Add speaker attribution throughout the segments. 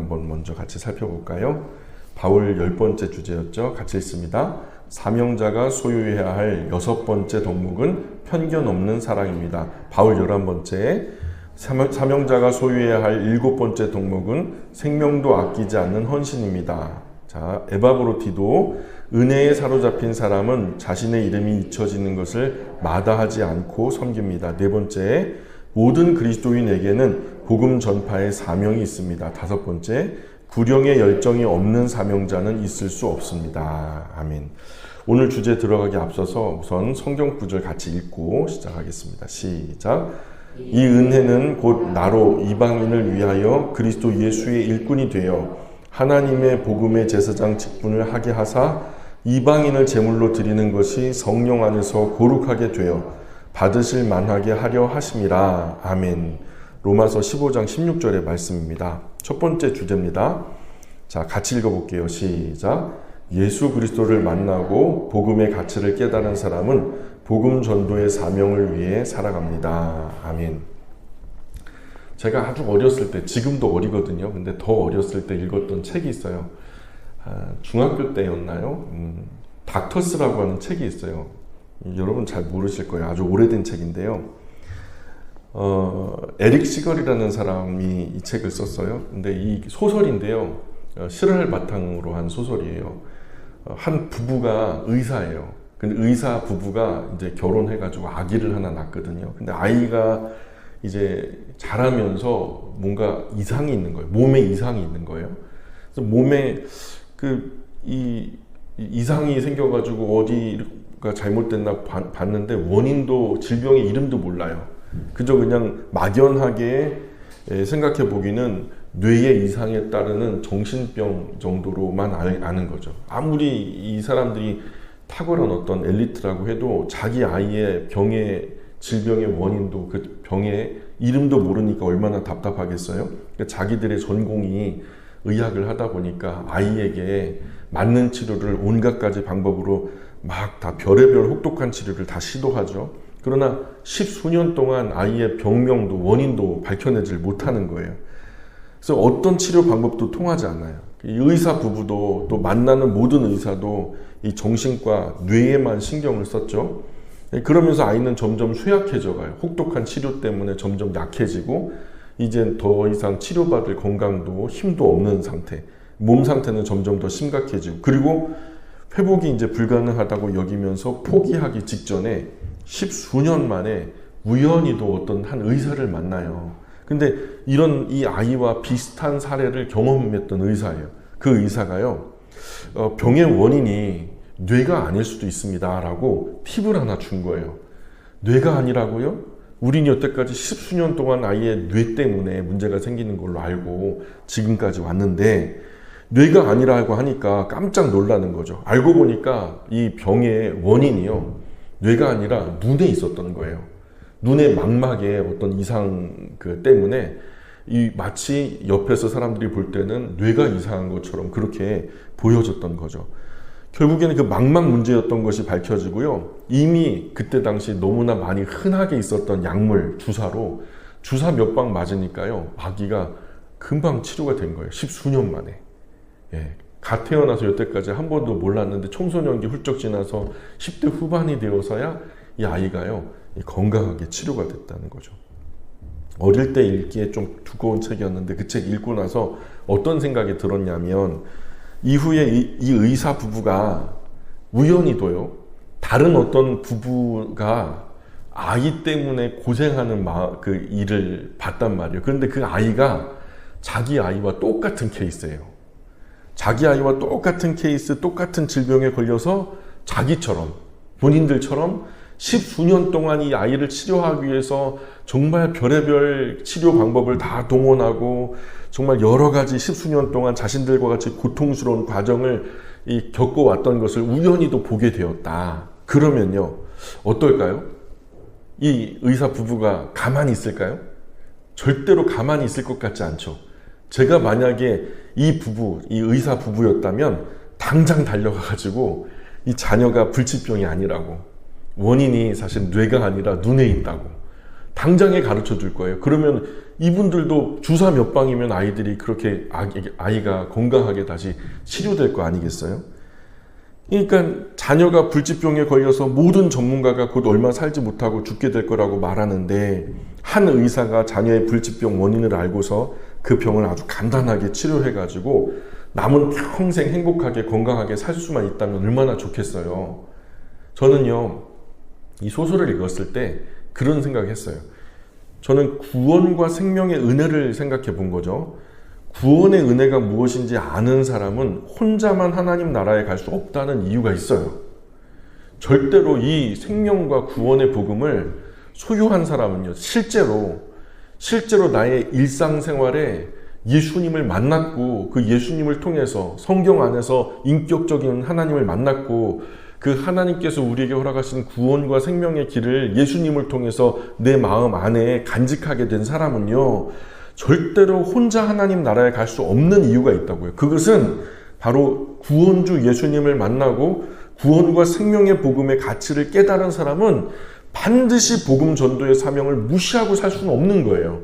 Speaker 1: 한번 먼저 같이 살펴볼까요? 바울 10번째 주제였죠. 같이 읽습니다. 사명자가 소유해야 할 6번째 덕목은 편견 없는 사랑입니다. 바울 11번째, 사명자가 소유해야 할 7번째 덕목은 생명도 아끼지 않는 헌신입니다. 자, 에바브로티도 은혜에 사로잡힌 사람은 자신의 이름이 잊혀지는 것을 마다하지 않고 섬깁니다. 4번째, 모든 그리스도인에게는 복음 전파의 사명이 있습니다. 5번째, 구령의 열정이 없는 사명자는 있을 수 없습니다. 아멘. 오늘 주제 들어가기 앞서서 우선 성경 구절 같이 읽고 시작하겠습니다. 시작. 이 은혜는 곧 나로 이방인을 위하여 그리스도 예수의 일꾼이 되어 하나님의 복음의 제사장 직분을 하게 하사 이방인을 제물로 드리는 것이 성령 안에서 거룩하게 되어 받으실 만하게 하려 하심이라. 아멘. 로마서 15장 16절의 말씀입니다. 첫 번째 주제입니다. 자, 같이 읽어볼게요. 시작. 예수 그리스도를 만나고 복음의 가치를 깨달은 사람은 복음 전도의 사명을 위해 살아갑니다. 아멘. 제가 아주 어렸을 때, 지금도 어리거든요. 근데 더 어렸을 때 읽었던 책이 있어요. 중학교 때였나요? 닥터스라고 하는 책이 있어요. 여러분 잘 모르실 거예요. 아주 오래된 책인데요. 에릭 시걸이라는 사람이 이 책을 썼어요. 근데 이 소설인데요. 실화를 바탕으로 한 소설이에요. 한 부부가 의사예요. 근데 의사 부부가 이제 결혼해가지고 아기를 하나 낳거든요. 근데 아이가 이제 자라면서 뭔가 이상이 있는 거예요. 몸에 이상이 있는 거예요. 그래서 몸에 이상이 생겨가지고 어디가 잘못됐나 봤는데 원인도 질병의 이름도 몰라요. 그저 그냥 막연하게 생각해 보기는 뇌의 이상에 따르는 정신병 정도로만 아는 거죠. 아무리 이 사람들이 탁월한 어떤 엘리트라고 해도 자기 아이의 질병의 원인도 그 병의 이름도 모르니까 얼마나 답답하겠어요. 그러니까 자기들의 전공이 의학을 하다 보니까 아이에게 맞는 치료를 온갖 가지 방법으로 막 다 별의별 혹독한 치료를 다 시도하죠. 그러나 10수년 동안 아이의 병명도 원인도 밝혀내질 못하는 거예요. 그래서 어떤 치료 방법도 통하지 않아요. 이 의사 부부도 또 만나는 모든 의사도 이 정신과 뇌에만 신경을 썼죠. 그러면서 아이는 점점 쇠약해져 가요. 혹독한 치료 때문에 점점 약해지고 이제 더 이상 치료받을 건강도 힘도 없는 상태. 몸 상태는 점점 더 심각해지고 그리고 회복이 이제 불가능하다고 여기면서 포기하기 직전에 10수년 만에 우연히도 어떤 한 의사를 만나요. 근데 이 아이와 비슷한 사례를 경험했던 의사예요. 그 의사가요, 병의 원인이 뇌가 아닐 수도 있습니다 라고 팁을 하나 준 거예요. 뇌가 아니라고요? 우린 여태까지 10수년 동안 아이의 뇌 때문에 문제가 생기는 걸로 알고 지금까지 왔는데 뇌가 아니라고 하니까 깜짝 놀라는 거죠. 알고 보니까 이 병의 원인이요, 뇌가 아니라 눈에 있었던 거예요. 눈의 망막에 어떤 이상 때문에 마치 옆에서 사람들이 볼 때는 뇌가 이상한 것처럼 그렇게 보여졌던 거죠. 결국에는 그 망막 문제였던 것이 밝혀지고요. 이미 그때 당시 너무나 많이 흔하게 있었던 약물, 주사로 주사 몇 방 맞으니까요, 아기가 금방 치료가 된 거예요. 10수년 만에. 갓 태어나서 여태까지 한 번도 몰랐는데 청소년기 훌쩍 지나서 10대 후반이 되어서야 이 아이가요, 건강하게 치료가 됐다는 거죠. 어릴 때 읽기에 좀 두꺼운 책이었는데 그 책 읽고 나서 어떤 생각이 들었냐면, 이후에 이 의사 부부가 우연히도요, 다른 어떤 부부가 아이 때문에 고생하는 그 일을 봤단 말이에요. 그런데 그 아이가 자기 아이와 똑같은 케이스예요. 자기 아이와 똑같은 케이스, 똑같은 질병에 걸려서 자기처럼, 본인들처럼 10수년 동안 이 아이를 치료하기 위해서 정말 별의별 치료 방법을 다 동원하고 정말 여러 가지 10수년 동안 자신들과 같이 고통스러운 과정을 겪어왔던 것을 우연히도 보게 되었다. 그러면요, 어떨까요? 이 의사 부부가 가만히 있을까요? 절대로 가만히 있을 것 같지 않죠. 제가 만약에 이 의사 부부였다면 당장 달려가가지고 이 자녀가 불치병이 아니라고, 원인이 사실 뇌가 아니라 눈에 있다고, 당장에 가르쳐 줄 거예요. 그러면 이분들도 주사 몇 방이면 아이들이 그렇게 아이가 건강하게 다시 치료될 거 아니겠어요? 그러니까 자녀가 불치병에 걸려서 모든 전문가가 곧 얼마 살지 못하고 죽게 될 거라고 말하는데, 한 의사가 자녀의 불치병 원인을 알고서 그 병을 아주 간단하게 치료해가지고 남은 평생 행복하게 건강하게 살 수만 있다면 얼마나 좋겠어요. 저는요, 이 소설을 읽었을 때 그런 생각을 했어요. 저는 구원과 생명의 은혜를 생각해 본 거죠. 구원의 은혜가 무엇인지 아는 사람은 혼자만 하나님 나라에 갈 수 없다는 이유가 있어요. 절대로 이 생명과 구원의 복음을 소유한 사람은요, 실제로 나의 일상생활에 예수님을 만났고, 그 예수님을 통해서 성경 안에서 인격적인 하나님을 만났고, 그 하나님께서 우리에게 허락하신 구원과 생명의 길을 예수님을 통해서 내 마음 안에 간직하게 된 사람은요, 절대로 혼자 하나님 나라에 갈 수 없는 이유가 있다고요. 그것은 바로 구원주 예수님을 만나고 구원과 생명의 복음의 가치를 깨달은 사람은 반드시 복음 전도의 사명을 무시하고 살 수는 없는 거예요.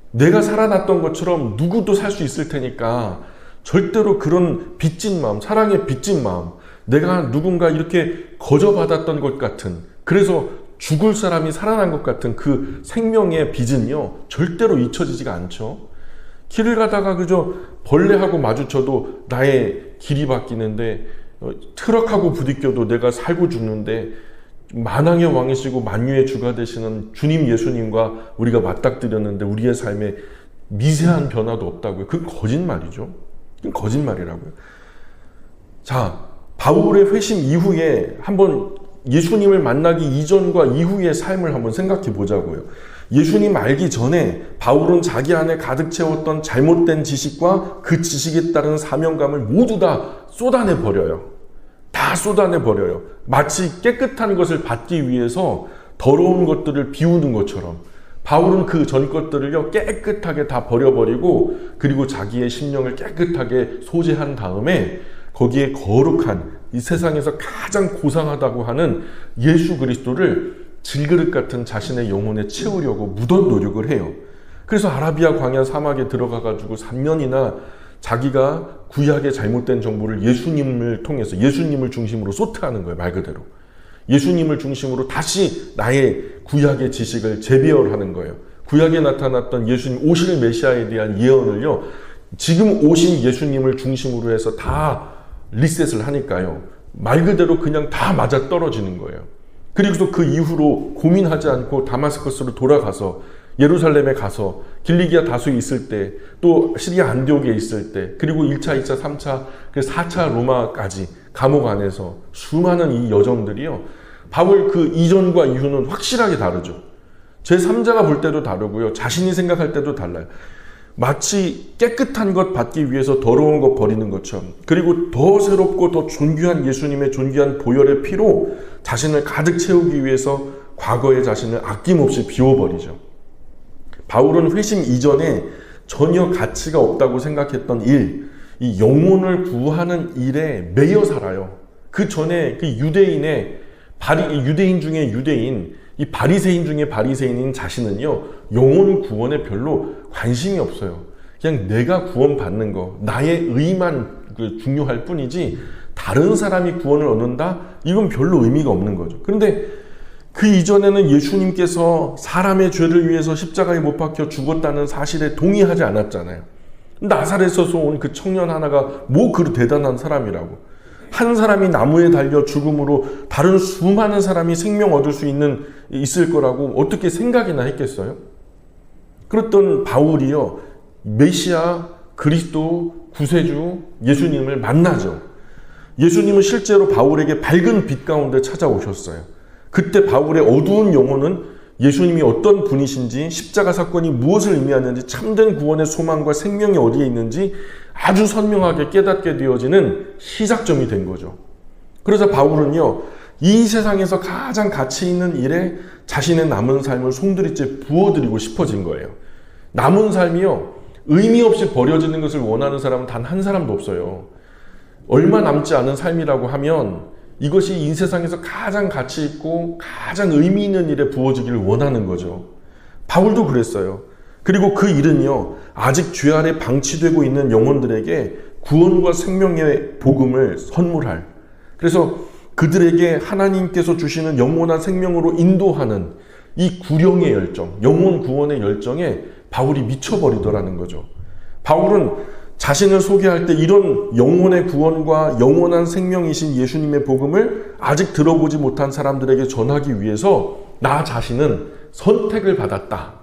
Speaker 1: 내가 살아났던 것처럼 누구도 살 수 있을 테니까 절대로 그런 빚진 마음, 사랑의 빚진 마음, 내가 누군가 이렇게 거저받았던 것 같은, 그래서 죽을 사람이 살아난 것 같은 그 생명의 빚은요, 절대로 잊혀지지가 않죠. 길을 가다가 그저 벌레하고 마주쳐도 나의 길이 바뀌는데, 트럭하고 부딪혀도 내가 살고 죽는데, 만왕의 왕이시고 만유의 주가 되시는 주님 예수님과 우리가 맞닥뜨렸는데 우리의 삶에 미세한 변화도 없다고요. 그건 거짓말이죠. 그건 거짓말이라고요. 자, 바울의 회심 이후에 한번 예수님을 만나기 이전과 이후의 삶을 한번 생각해 보자고요. 예수님 알기 전에 바울은 자기 안에 가득 채웠던 잘못된 지식과 그 지식에 따른 사명감을 모두 다 쏟아내 버려요. 다 쏟아내 버려요. 마치 깨끗한 것을 받기 위해서 더러운 것들을 비우는 것처럼 바울은 그 전 것들을요, 깨끗하게 다 버려버리고, 그리고 자기의 심령을 깨끗하게 소재한 다음에 거기에 거룩한, 이 세상에서 가장 고상하다고 하는 예수 그리스도를 질그릇 같은 자신의 영혼에 채우려고 무던 노력을 해요. 그래서 아라비아 광야 사막에 들어가가지고 3년이나 자기가 구약의 잘못된 정보를 예수님을 통해서, 예수님을 중심으로 소트하는 거예요. 말 그대로 예수님을 중심으로 다시 나의 구약의 지식을 재배열하는 거예요. 구약에 나타났던 예수님 오실 메시아에 대한 예언을요, 지금 오신 예수님을 중심으로 해서 다 리셋을 하니까요, 말 그대로 그냥 다 맞아 떨어지는 거예요. 그리고서 그 이후로 고민하지 않고 다마스커스로 돌아가서 예루살렘에 가서 길리기아 다소에 있을 때, 또 시리아 안디옥에 있을 때, 그리고 1차, 2차, 3차, 4차 로마까지 감옥 안에서 수많은 이 여정들이요, 바울 그 이전과 이후는 확실하게 다르죠. 제3자가 볼 때도 다르고요, 자신이 생각할 때도 달라요. 마치 깨끗한 것 받기 위해서 더러운 것 버리는 것처럼, 그리고 더 새롭고 더 존귀한 예수님의 존귀한 보혈의 피로 자신을 가득 채우기 위해서 과거의 자신을 아낌없이 비워버리죠. 바울은 회심 이전에 전혀 가치가 없다고 생각했던 일, 이 영혼을 구하는 일에 매여 살아요. 그 전에 그 유대인 중에 유대인, 이 바리새인 중에 바리새인인 자신은요, 영혼 구원에 별로 관심이 없어요. 그냥 내가 구원받는 거, 나의 의만 중요할 뿐이지 다른 사람이 구원을 얻는다? 이건 별로 의미가 없는 거죠. 그런데 그 이전에는 예수님께서 사람의 죄를 위해서 십자가에 못 박혀 죽었다는 사실에 동의하지 않았잖아요. 나사렛에서 온 그 청년 하나가 뭐 그리 대단한 사람이라고. 한 사람이 나무에 달려 죽음으로 다른 수많은 사람이 생명 얻을 수 있을 거라고 어떻게 생각이나 했겠어요? 그랬던 바울이요, 메시아, 그리스도, 구세주, 예수님을 만나죠. 예수님은 실제로 바울에게 밝은 빛 가운데 찾아오셨어요. 그때 바울의 어두운 영혼은 예수님이 어떤 분이신지, 십자가 사건이 무엇을 의미하는지, 참된 구원의 소망과 생명이 어디에 있는지 아주 선명하게 깨닫게 되어지는 시작점이 된 거죠. 그래서 바울은요, 이 세상에서 가장 가치 있는 일에 자신의 남은 삶을 송두리째 부어드리고 싶어진 거예요. 남은 삶이요, 의미 없이 버려지는 것을 원하는 사람은 단 한 사람도 없어요. 얼마 남지 않은 삶이라고 하면 이것이 이 세상에서 가장 가치 있고 가장 의미 있는 일에 부어지기를 원하는 거죠. 바울도 그랬어요. 그리고 그 일은요, 아직 죄 아래 방치되고 있는 영혼들에게 구원과 생명의 복음을 선물할, 그래서 그들에게 하나님께서 주시는 영원한 생명으로 인도하는 이 구령의 열정, 영혼 구원의 열정에 바울이 미쳐버리더라는 거죠. 바울은 자신을 소개할 때 이런 영혼의 구원과 영원한 생명이신 예수님의 복음을 아직 들어보지 못한 사람들에게 전하기 위해서 나 자신은 선택을 받았다.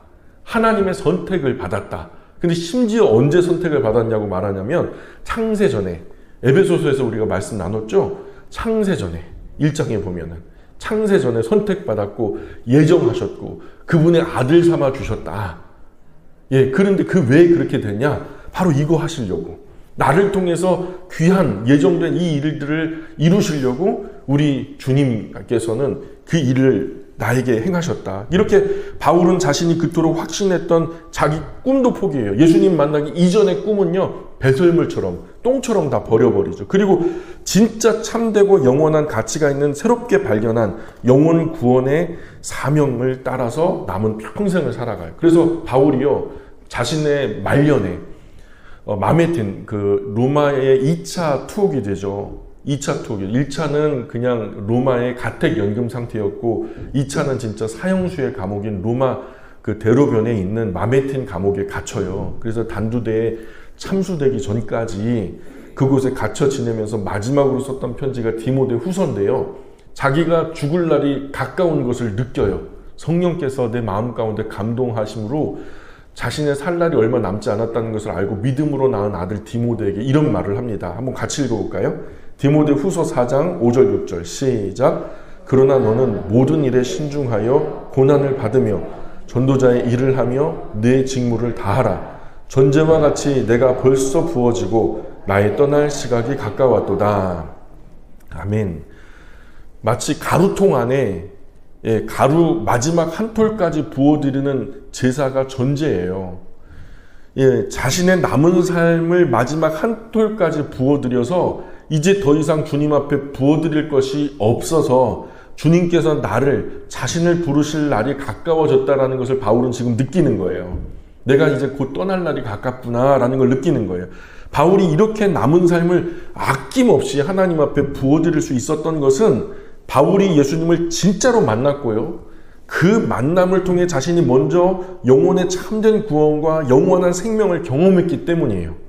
Speaker 1: 하나님의 선택을 받았다. 근데 심지어 언제 선택을 받았냐고 말하냐면 창세전에, 에베소서에서 우리가 말씀 나눴죠? 창세전에 1장에 보면은 창세전에 선택받았고 예정하셨고 그분의 아들 삼아 주셨다. 예, 그런데 그 왜 그렇게 됐냐? 바로 이거 하시려고, 나를 통해서 귀한 예정된 이 일들을 이루시려고 우리 주님께서는 그 일을 나에게 행하셨다. 이렇게 바울은 자신이 그토록 확신했던 자기 꿈도 포기해요. 예수님 만나기 이전의 꿈은요, 배설물처럼 똥처럼 다 버려버리죠. 그리고 진짜 참되고 영원한 가치가 있는 새롭게 발견한 영혼 구원의 사명을 따라서 남은 평생을 살아가요. 그래서 바울이요, 자신의 말년에 마음에 든 그 로마의 2차 투옥이 되죠. 2차 투옥이, 1차는 그냥 로마의 가택 연금 상태였고 2차는 진짜 사형수의 감옥인 로마 그 대로변에 있는 마메틴 감옥에 갇혀요. 그래서 단두대에 참수되기 전까지 그곳에 갇혀 지내면서 마지막으로 썼던 편지가 디모데 후서인데요. 자기가 죽을 날이 가까운 것을 느껴요. 성령께서 내 마음 가운데 감동하심으로 자신의 살 날이 얼마 남지 않았다는 것을 알고 믿음으로 낳은 아들 디모데에게 이런 말을 합니다. 한번 같이 읽어볼까요? 디모데 후서 4장 5절 6절 시작. 그러나 너는 모든 일에 신중하여 고난을 받으며 전도자의 일을 하며 내 직무를 다하라. 전제와 같이 내가 벌써 부어지고 나의 떠날 시각이 가까웠도다. 아멘. 마치 가루통 안에 가루 마지막 한 톨까지 부어드리는 제사가 전제예요. 자신의 남은 삶을 마지막 한 톨까지 부어드려서 이제 더 이상 주님 앞에 부어드릴 것이 없어서 주님께서 나를, 자신을 부르실 날이 가까워졌다라는 것을 바울은 지금 느끼는 거예요. 내가 이제 곧 떠날 날이 가깝구나라는 걸 느끼는 거예요. 바울이 이렇게 남은 삶을 아낌없이 하나님 앞에 부어드릴 수 있었던 것은 바울이 예수님을 진짜로 만났고요, 그 만남을 통해 자신이 먼저 영혼의 참된 구원과 영원한 생명을 경험했기 때문이에요.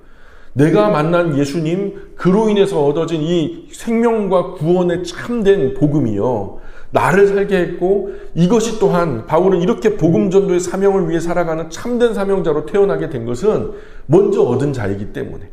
Speaker 1: 내가 만난 예수님, 그로 인해서 얻어진 이 생명과 구원의 참된 복음이요, 나를 살게 했고, 이것이 또한 바울은 이렇게 복음 전도의 사명을 위해 살아가는 참된 사명자로 태어나게 된 것은 먼저 얻은 자이기 때문에.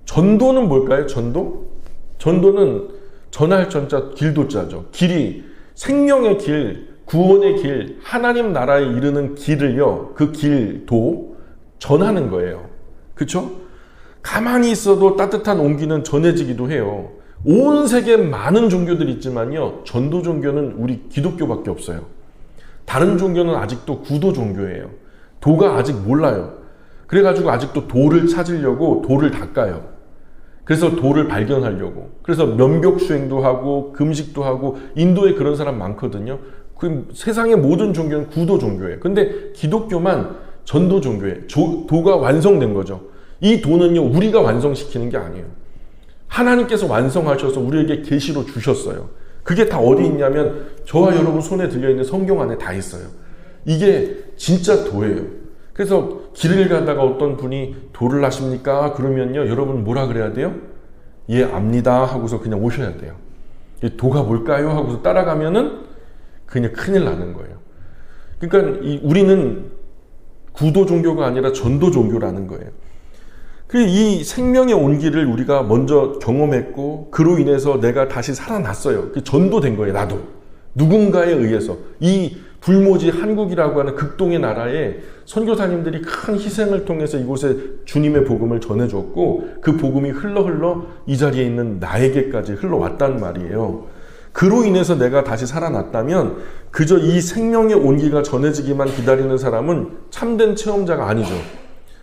Speaker 1: 전도는 뭘까요? 전도는 전할 전자 길도자죠. 길이, 생명의 길, 구원의 길, 하나님 나라에 이르는 길을요, 그 길도 전하는 거예요. 그렇죠? 가만히 있어도 따뜻한 온기는 전해지기도 해요. 온 세계에 많은 종교들이 있지만요, 전도 종교는 우리 기독교밖에 없어요. 다른 종교는 아직도 구도 종교예요. 도가 아직 몰라요. 그래가지고 아직도 도를 찾으려고 도를 닦아요. 그래서 도를 발견하려고. 그래서 면벽 수행도 하고 금식도 하고, 인도에 그런 사람 많거든요. 그 세상의 모든 종교는 구도 종교예요. 근데 기독교만 전도 종교예요. 도가 완성된 거죠. 이 도는요, 우리가 완성시키는 게 아니에요. 하나님께서 완성하셔서 우리에게 계시로 주셨어요. 그게 다 어디 있냐면 저와 여러분 손에 들려있는 성경 안에 다 있어요. 이게 진짜 도예요. 그래서 길을 가다가 어떤 분이 도를 아십니까? 그러면요, 여러분 뭐라 그래야 돼요? 예, 압니다 하고서 그냥 오셔야 돼요. 도가 뭘까요? 하고서 따라가면은 그냥 큰일 나는 거예요. 그러니까 우리는 구도 종교가 아니라 전도 종교라는 거예요. 이 생명의 온기를 우리가 먼저 경험했고, 그로 인해서 내가 다시 살아났어요. 전도된 거예요, 나도. 누군가에 의해서. 이 불모지 한국이라고 하는 극동의 나라에 선교사님들이 큰 희생을 통해서 이곳에 주님의 복음을 전해줬고, 그 복음이 흘러 이 자리에 있는 나에게까지 흘러왔단 말이에요. 그로 인해서 내가 다시 살아났다면 그저 이 생명의 온기가 전해지기만 기다리는 사람은 참된 체험자가 아니죠.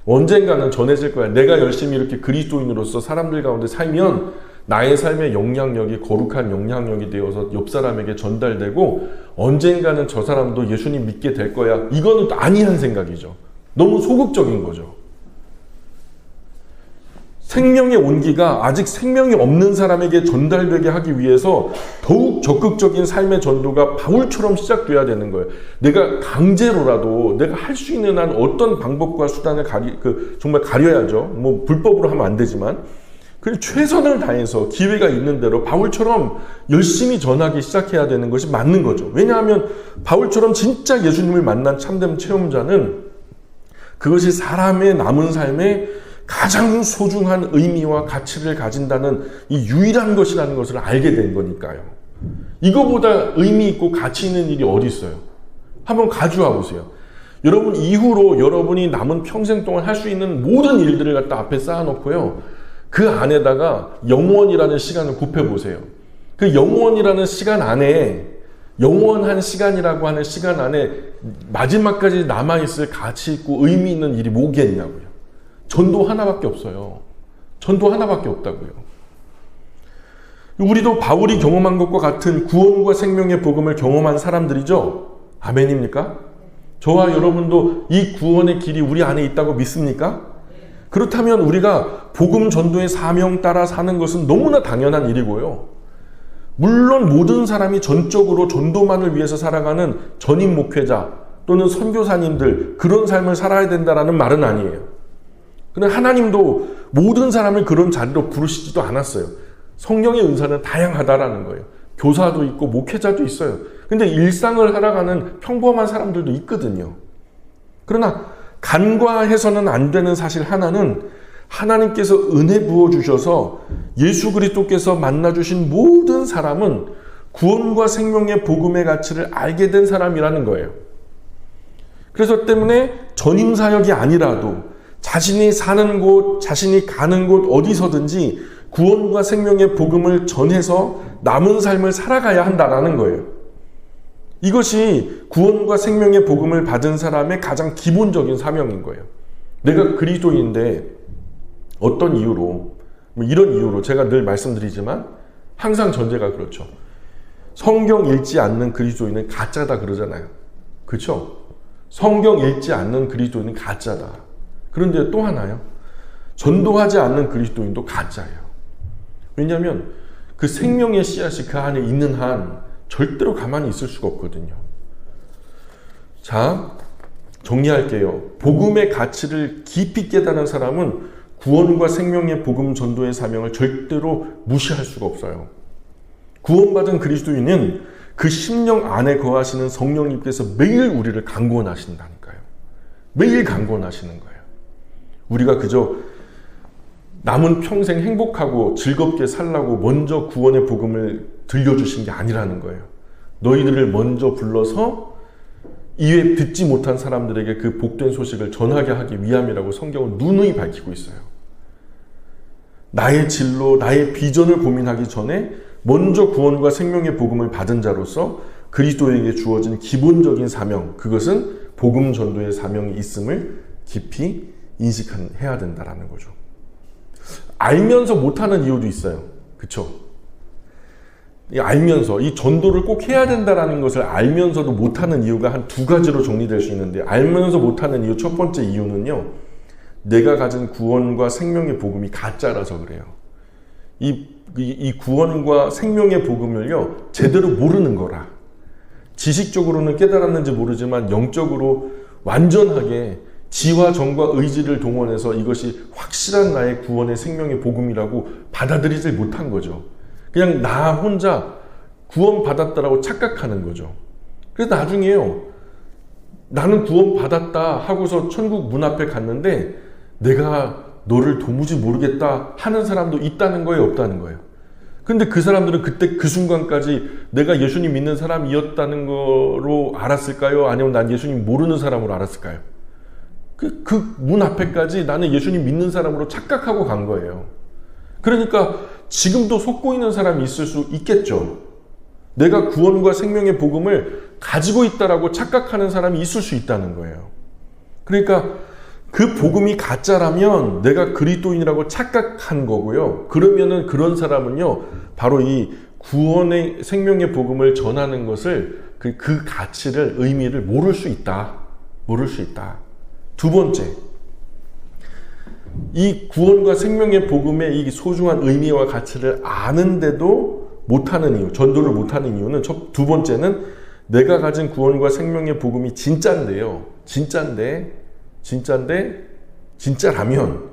Speaker 1: 언젠가는 전해질 거야. 내가 열심히 이렇게 그리스도인으로서 사람들 가운데 살면 나의 삶의 영향력이 거룩한 영향력이 되어서 옆 사람에게 전달되고 언젠가는 저 사람도 예수님 믿게 될 거야. 이거는 아니한 생각이죠. 너무 소극적인 거죠. 생명의 온기가 아직 생명이 없는 사람에게 전달되게 하기 위해서 더욱 적극적인 삶의 전도가 바울처럼 시작돼야 되는 거예요. 내가 강제로라도 내가 할 수 있는 한 어떤 방법과 수단을 정말 가려야죠. 뭐 불법으로 하면 안 되지만 그리고 최선을 다해서 기회가 있는 대로 바울처럼 열심히 전하기 시작해야 되는 것이 맞는 거죠. 왜냐하면 바울처럼 진짜 예수님을 만난 참된 체험자는 그것이 사람의 남은 삶에 가장 소중한 의미와 가치를 가진다는 이 유일한 것이라는 것을 알게 된 거니까요. 이거보다 의미 있고 가치 있는 일이 어디 있어요? 한번 가져와 보세요. 여러분 이후로 여러분이 남은 평생 동안 할 수 있는 모든 일들을 갖다 앞에 쌓아놓고요. 그 안에다가 영원이라는 시간을 곱해보세요. 그 영원이라는 시간 안에 영원한 시간이라고 하는 시간 안에 마지막까지 남아있을 가치 있고 의미 있는 일이 뭐겠냐고요. 전도 하나밖에 없어요. 전도 하나밖에 없다고요. 우리도 바울이 경험한 것과 같은 구원과 생명의 복음을 경험한 사람들이죠. 아멘입니까? 저와 여러분도 이 구원의 길이 우리 안에 있다고 믿습니까? 그렇다면 우리가 복음 전도의 사명 따라 사는 것은 너무나 당연한 일이고요. 물론 모든 사람이 전적으로 전도만을 위해서 살아가는 전임 목회자 또는 선교사님들 그런 삶을 살아야 된다는 말은 아니에요. 그런데 하나님도 모든 사람을 그런 자리로 부르시지도 않았어요. 성령의 은사는 다양하다라는 거예요. 교사도 있고 목회자도 있어요. 근데 일상을 살아가는 평범한 사람들도 있거든요. 그러나 간과해서는 안 되는 사실 하나는 하나님께서 은혜 부어주셔서 예수 그리스도께서 만나주신 모든 사람은 구원과 생명의 복음의 가치를 알게 된 사람이라는 거예요. 그래서 때문에 전임사역이 아니라도 자신이 사는 곳, 자신이 가는 곳 어디서든지 구원과 생명의 복음을 전해서 남은 삶을 살아가야 한다는 거예요. 이것이 구원과 생명의 복음을 받은 사람의 가장 기본적인 사명인 거예요. 내가 그리스도인인데 어떤 이유로, 이런 이유로 제가 늘 말씀드리지만 항상 전제가 그렇죠. 성경 읽지 않는 그리스도인은 가짜다 그러잖아요. 그렇죠? 성경 읽지 않는 그리스도인은 가짜다. 그런데 또 하나요. 전도하지 않는 그리스도인도 가짜예요. 왜냐하면 그 생명의 씨앗이 그 안에 있는 한 절대로 가만히 있을 수가 없거든요. 자, 정리할게요. 복음의 가치를 깊이 깨달은 사람은 구원과 생명의 복음 전도의 사명을 절대로 무시할 수가 없어요. 구원받은 그리스도인은 그 심령 안에 거하시는 성령님께서 매일 우리를 강권하신다니까요. 매일 강권하시는 거예요. 우리가 그저 남은 평생 행복하고 즐겁게 살라고 먼저 구원의 복음을 들려주신 게 아니라는 거예요. 너희들을 먼저 불러서 이외 듣지 못한 사람들에게 그 복된 소식을 전하게 하기 위함이라고 성경은 누누이 밝히고 있어요. 나의 진로, 나의 비전을 고민하기 전에 먼저 구원과 생명의 복음을 받은 자로서 그리스도에게 주어진 기본적인 사명, 그것은 복음 전도의 사명이 있음을 깊이 인식해야 된다는 거죠. 알면서 못하는 이유도 있어요. 그쵸? 알면서 이 전도를 꼭 해야 된다는 것을 알면서도 못하는 이유가 한 두 가지로 정리될 수 있는데, 알면서 못하는 이유 첫 번째 이유는요, 내가 가진 구원과 생명의 복음이 가짜라서 그래요. 이 구원과 생명의 복음을요 제대로 모르는 거라. 지식적으로는 깨달았는지 모르지만 영적으로 완전하게 지와 정과 의지를 동원해서 이것이 확실한 나의 구원의 생명의 복음이라고 받아들이지 못한 거죠. 그냥 나 혼자 구원받았다라고 착각하는 거죠. 그래서 나중에요, 나는 구원받았다 하고서 천국 문 앞에 갔는데 내가 너를 도무지 모르겠다 하는 사람도 있다는 거예요, 없다는 거예요? 근데 그 사람들은 그때 그 순간까지 내가 예수님 믿는 사람이었다는 거로 알았을까요? 아니면 난 예수님 모르는 사람으로 알았을까요? 그 문 앞에까지 나는 예수님 믿는 사람으로 착각하고 간 거예요. 그러니까 지금도 속고 있는 사람이 있을 수 있겠죠. 내가 구원과 생명의 복음을 가지고 있다라고 착각하는 사람이 있을 수 있다는 거예요. 그러니까 그 복음이 가짜라면 내가 그리스도인이라고 착각한 거고요. 그러면은 그런 사람은요, 바로 이 구원의 생명의 복음을 전하는 것을 그 가치를, 의미를 모를 수 있다. 모를 수 있다. 두 번째, 이 구원과 생명의 복음의 이 소중한 의미와 가치를 아는데도 못하는 이유, 전도를 못하는 이유는 두 번째는 내가 가진 구원과 생명의 복음이 진짜인데요. 진짜라면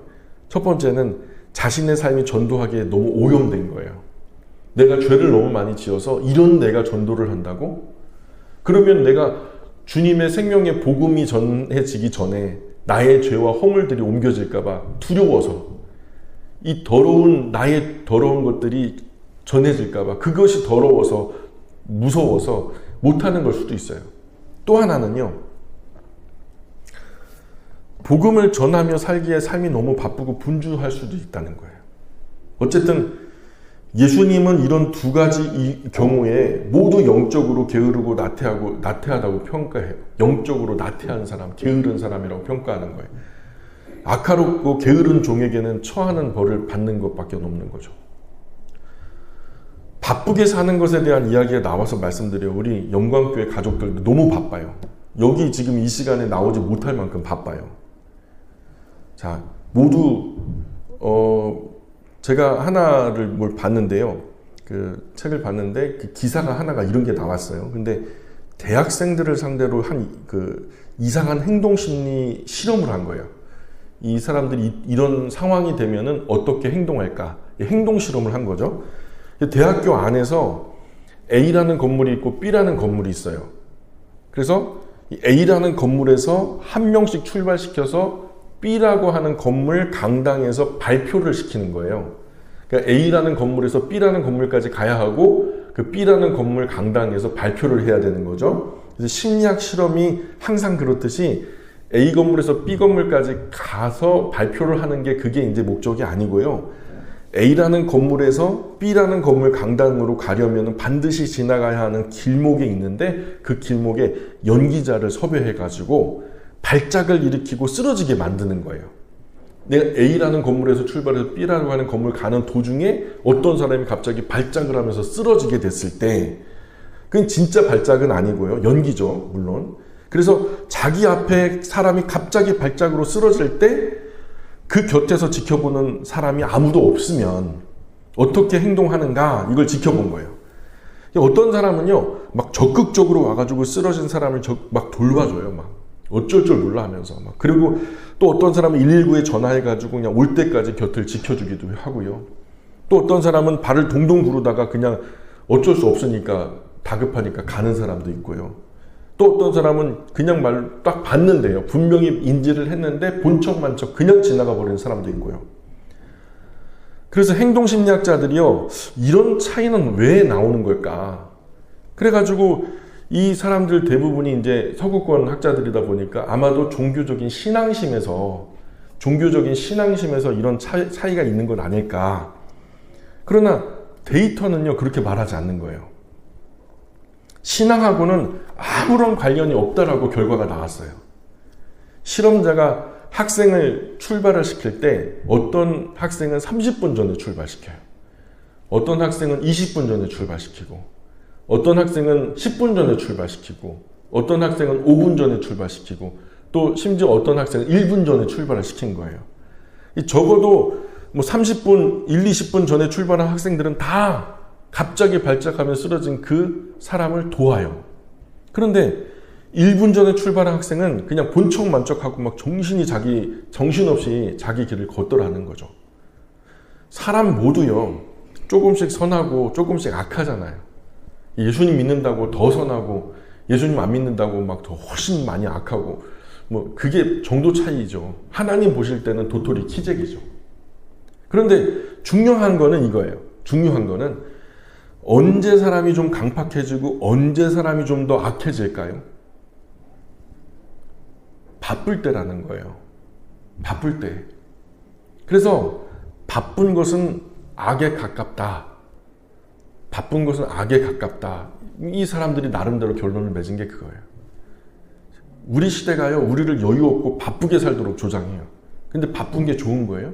Speaker 1: 첫 번째는 자신의 삶이 전도하기에 너무 오염된 거예요. 내가 죄를 너무 많이 지어서 이런 내가 전도를 한다고? 그러면 내가 주님의 생명의 복음이 전해지기 전에 나의 죄와 허물들이 옮겨질까봐 두려워서 이 나의 더러운 것들이 전해질까봐 그것이 더러워서 무서워서 못하는 걸 수도 있어요. 또 하나는요, 복음을 전하며 살기에 삶이 너무 바쁘고 분주할 수도 있다는 거예요. 어쨌든 예수님은 이런 두 가지 경우에 모두 영적으로 게으르고 나태하다고 평가해요. 영적으로 나태한 사람, 게으른 사람이라고 평가하는 거예요. 악화롭고 게으른 종에게는 처하는 벌을 받는 것밖에 없는 거죠. 바쁘게 사는 것에 대한 이야기가 나와서 말씀드려요. 우리 영광교회 가족들도 너무 바빠요. 여기 지금 이 시간에 나오지 못할 만큼 바빠요. 자, 모두 제가 하나를 뭘 봤는데요. 그 책을 봤는데 그 기사가 하나가 이런 게 나왔어요. 근데 대학생들을 상대로 한 그 이상한 행동심리 실험을 한 거예요. 이 사람들이 이런 상황이 되면은 어떻게 행동할까? 행동 실험을 한 거죠. 대학교 안에서 A라는 건물이 있고 B라는 건물이 있어요. 그래서 A라는 건물에서 한 명씩 출발시켜서 B라고 하는 건물 강당에서 발표를 시키는 거예요. 그러니까 A라는 건물에서 B라는 건물까지 가야 하고 그 B라는 건물 강당에서 발표를 해야 되는 거죠. 그래서 심리학 실험이 항상 그렇듯이 A 건물에서 B 건물까지 가서 발표를 하는 게 그게 이제 목적이 아니고요. A라는 건물에서 B라는 건물 강당으로 가려면 반드시 지나가야 하는 길목이 있는데 그 길목에 연기자를 섭외해가지고 발작을 일으키고 쓰러지게 만드는 거예요. 내가 A라는 건물에서 출발해서 B라고 하는 건물 가는 도중에 어떤 사람이 갑자기 발작을 하면서 쓰러지게 됐을 때 그건 진짜 발작은 아니고요. 연기죠, 물론. 그래서 자기 앞에 사람이 갑자기 발작으로 쓰러질 때 그 곁에서 지켜보는 사람이 아무도 없으면 어떻게 행동하는가 이걸 지켜본 거예요. 어떤 사람은요, 막 적극적으로 와가지고 쓰러진 사람을 막 돌봐줘요. 막 어쩔 줄 몰라 하면서. 막. 그리고 또 어떤 사람은 119에 전화해가지고 그냥 올 때까지 곁을 지켜주기도 하고요. 또 어떤 사람은 발을 동동 구르다가 그냥 어쩔 수 없으니까 다급하니까 가는 사람도 있고요. 또 어떤 사람은 그냥 말 딱 봤는데요. 분명히 인지를 했는데 본 척만 척 그냥 지나가 버리는 사람도 있고요. 그래서 행동심리학자들이요, 이런 차이는 왜 나오는 걸까? 그래가지고 이 사람들 대부분이 이제 서구권 학자들이다 보니까 아마도 종교적인 신앙심에서 이런 차이가 있는 건 아닐까. 그러나 데이터는요, 그렇게 말하지 않는 거예요. 신앙하고는 아무런 관련이 없다라고 결과가 나왔어요. 실험자가 학생을 출발을 시킬 때 어떤 학생은 30분 전에 출발시켜요. 어떤 학생은 20분 전에 출발시키고 어떤 학생은 10분 전에 출발시키고 어떤 학생은 5분 전에 출발시키고 또 심지어 어떤 학생은 1분 전에 출발을 시킨 거예요. 적어도 뭐 30분, 20분 전에 출발한 학생들은 다 갑자기 발작하며 쓰러진 그 사람을 도와요. 그런데 1분 전에 출발한 학생은 그냥 본척만척하고 막 정신없이 자기 길을 걷더라는 거죠. 사람 모두요, 조금씩 선하고 조금씩 악하잖아요. 예수님 믿는다고 더 선하고 예수님 안 믿는다고 막 더 훨씬 많이 악하고 뭐 그게 정도 차이죠. 하나님 보실 때는 도토리 키재기죠. 그런데 중요한 거는 이거예요. 중요한 거는 언제 사람이 좀 강팍해지고 언제 사람이 좀 더 악해질까요? 바쁠 때라는 거예요. 바쁠 때. 그래서 바쁜 것은 악에 가깝다. 바쁜 것은 악에 가깝다. 이 사람들이 나름대로 결론을 맺은 게 그거예요. 우리 시대가요, 우리를 여유 없고 바쁘게 살도록 조장해요. 근데 바쁜 게 좋은 거예요?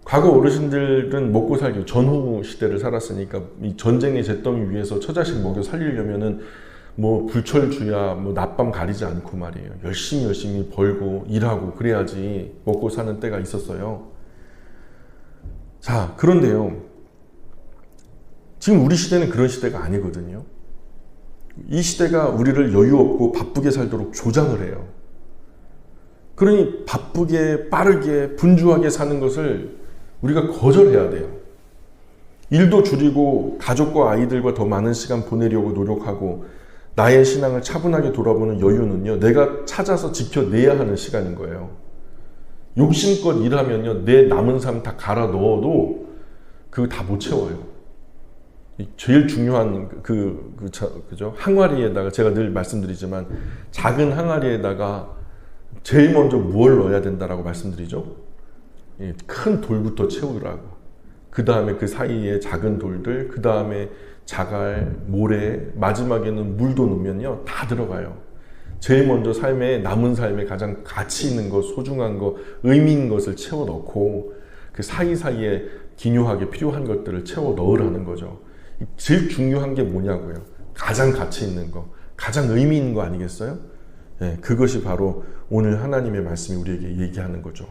Speaker 1: 과거 어르신들은 먹고 살기 전후 시대를 살았으니까 이 전쟁의 잿더미 위에서 처자식 먹여 살리려면은 뭐 불철주야 뭐 낮밤 가리지 않고 말이에요. 열심히 벌고 일하고 그래야지 먹고 사는 때가 있었어요. 자, 그런데요. 지금 우리 시대는 그런 시대가 아니거든요. 이 시대가 우리를 여유 없고 바쁘게 살도록 조장을 해요. 그러니 바쁘게 빠르게 분주하게 사는 것을 우리가 거절해야 돼요. 일도 줄이고 가족과 아이들과 더 많은 시간 보내려고 노력하고 나의 신앙을 차분하게 돌아보는 여유는요, 내가 찾아서 지켜내야 하는 시간인 거예요. 욕심껏 일하면요, 내 남은 삶 다 갈아 넣어도 그거 다 못 채워요. 제일 중요한 그죠? 항아리에다가 제가 늘 말씀드리지만 작은 항아리에다가 제일 먼저 무엇을 넣어야 된다라고 말씀드리죠? 큰 돌부터 채우라고. 그 다음에 그 사이에 작은 돌들, 그 다음에 자갈, 모래, 마지막에는 물도 넣으면요 다 들어가요. 제일 먼저 남은 삶에 가장 가치 있는 것, 소중한 것, 의미 있는 것을 채워 넣고 그 사이사이에 기묘하게 필요한 것들을 채워 넣으라는 거죠. 제일 중요한 게 뭐냐고요? 가장 가치 있는 거, 가장 의미 있는 거 아니겠어요? 네, 그것이 바로 오늘 하나님의 말씀이 우리에게 얘기하는 거죠.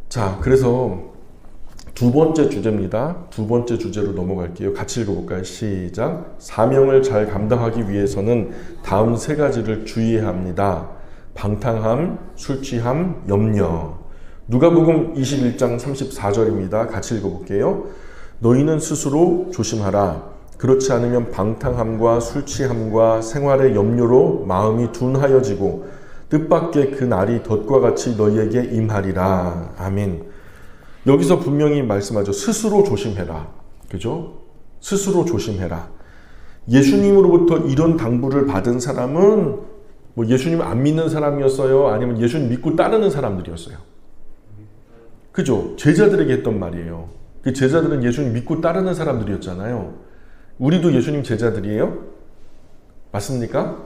Speaker 1: 자, 그래서 두 번째 주제입니다. 두 번째 주제로 넘어갈게요. 같이 읽어볼까요? 시작. 사명을 잘 감당하기 위해서는 다음 세 가지를 주의해야 합니다. 방탕함, 술 취함, 염려. 누가복음 21장 34절입니다. 같이 읽어볼게요. 너희는 스스로 조심하라. 그렇지 않으면 방탕함과 술 취함과 생활의 염려로 마음이 둔하여지고 뜻밖의 그 날이 덫과 같이 너희에게 임하리라. 아멘. 여기서 분명히 말씀하죠. 스스로 조심해라. 그죠? 스스로 조심해라. 예수님으로부터 이런 당부를 받은 사람은 뭐 예수님 안 믿는 사람이었어요? 아니면 예수님 믿고 따르는 사람들이었어요? 그죠? 제자들에게 했던 말이에요. 그 제자들은 예수님 믿고 따르는 사람들이었잖아요. 우리도 예수님 제자들이에요? 맞습니까?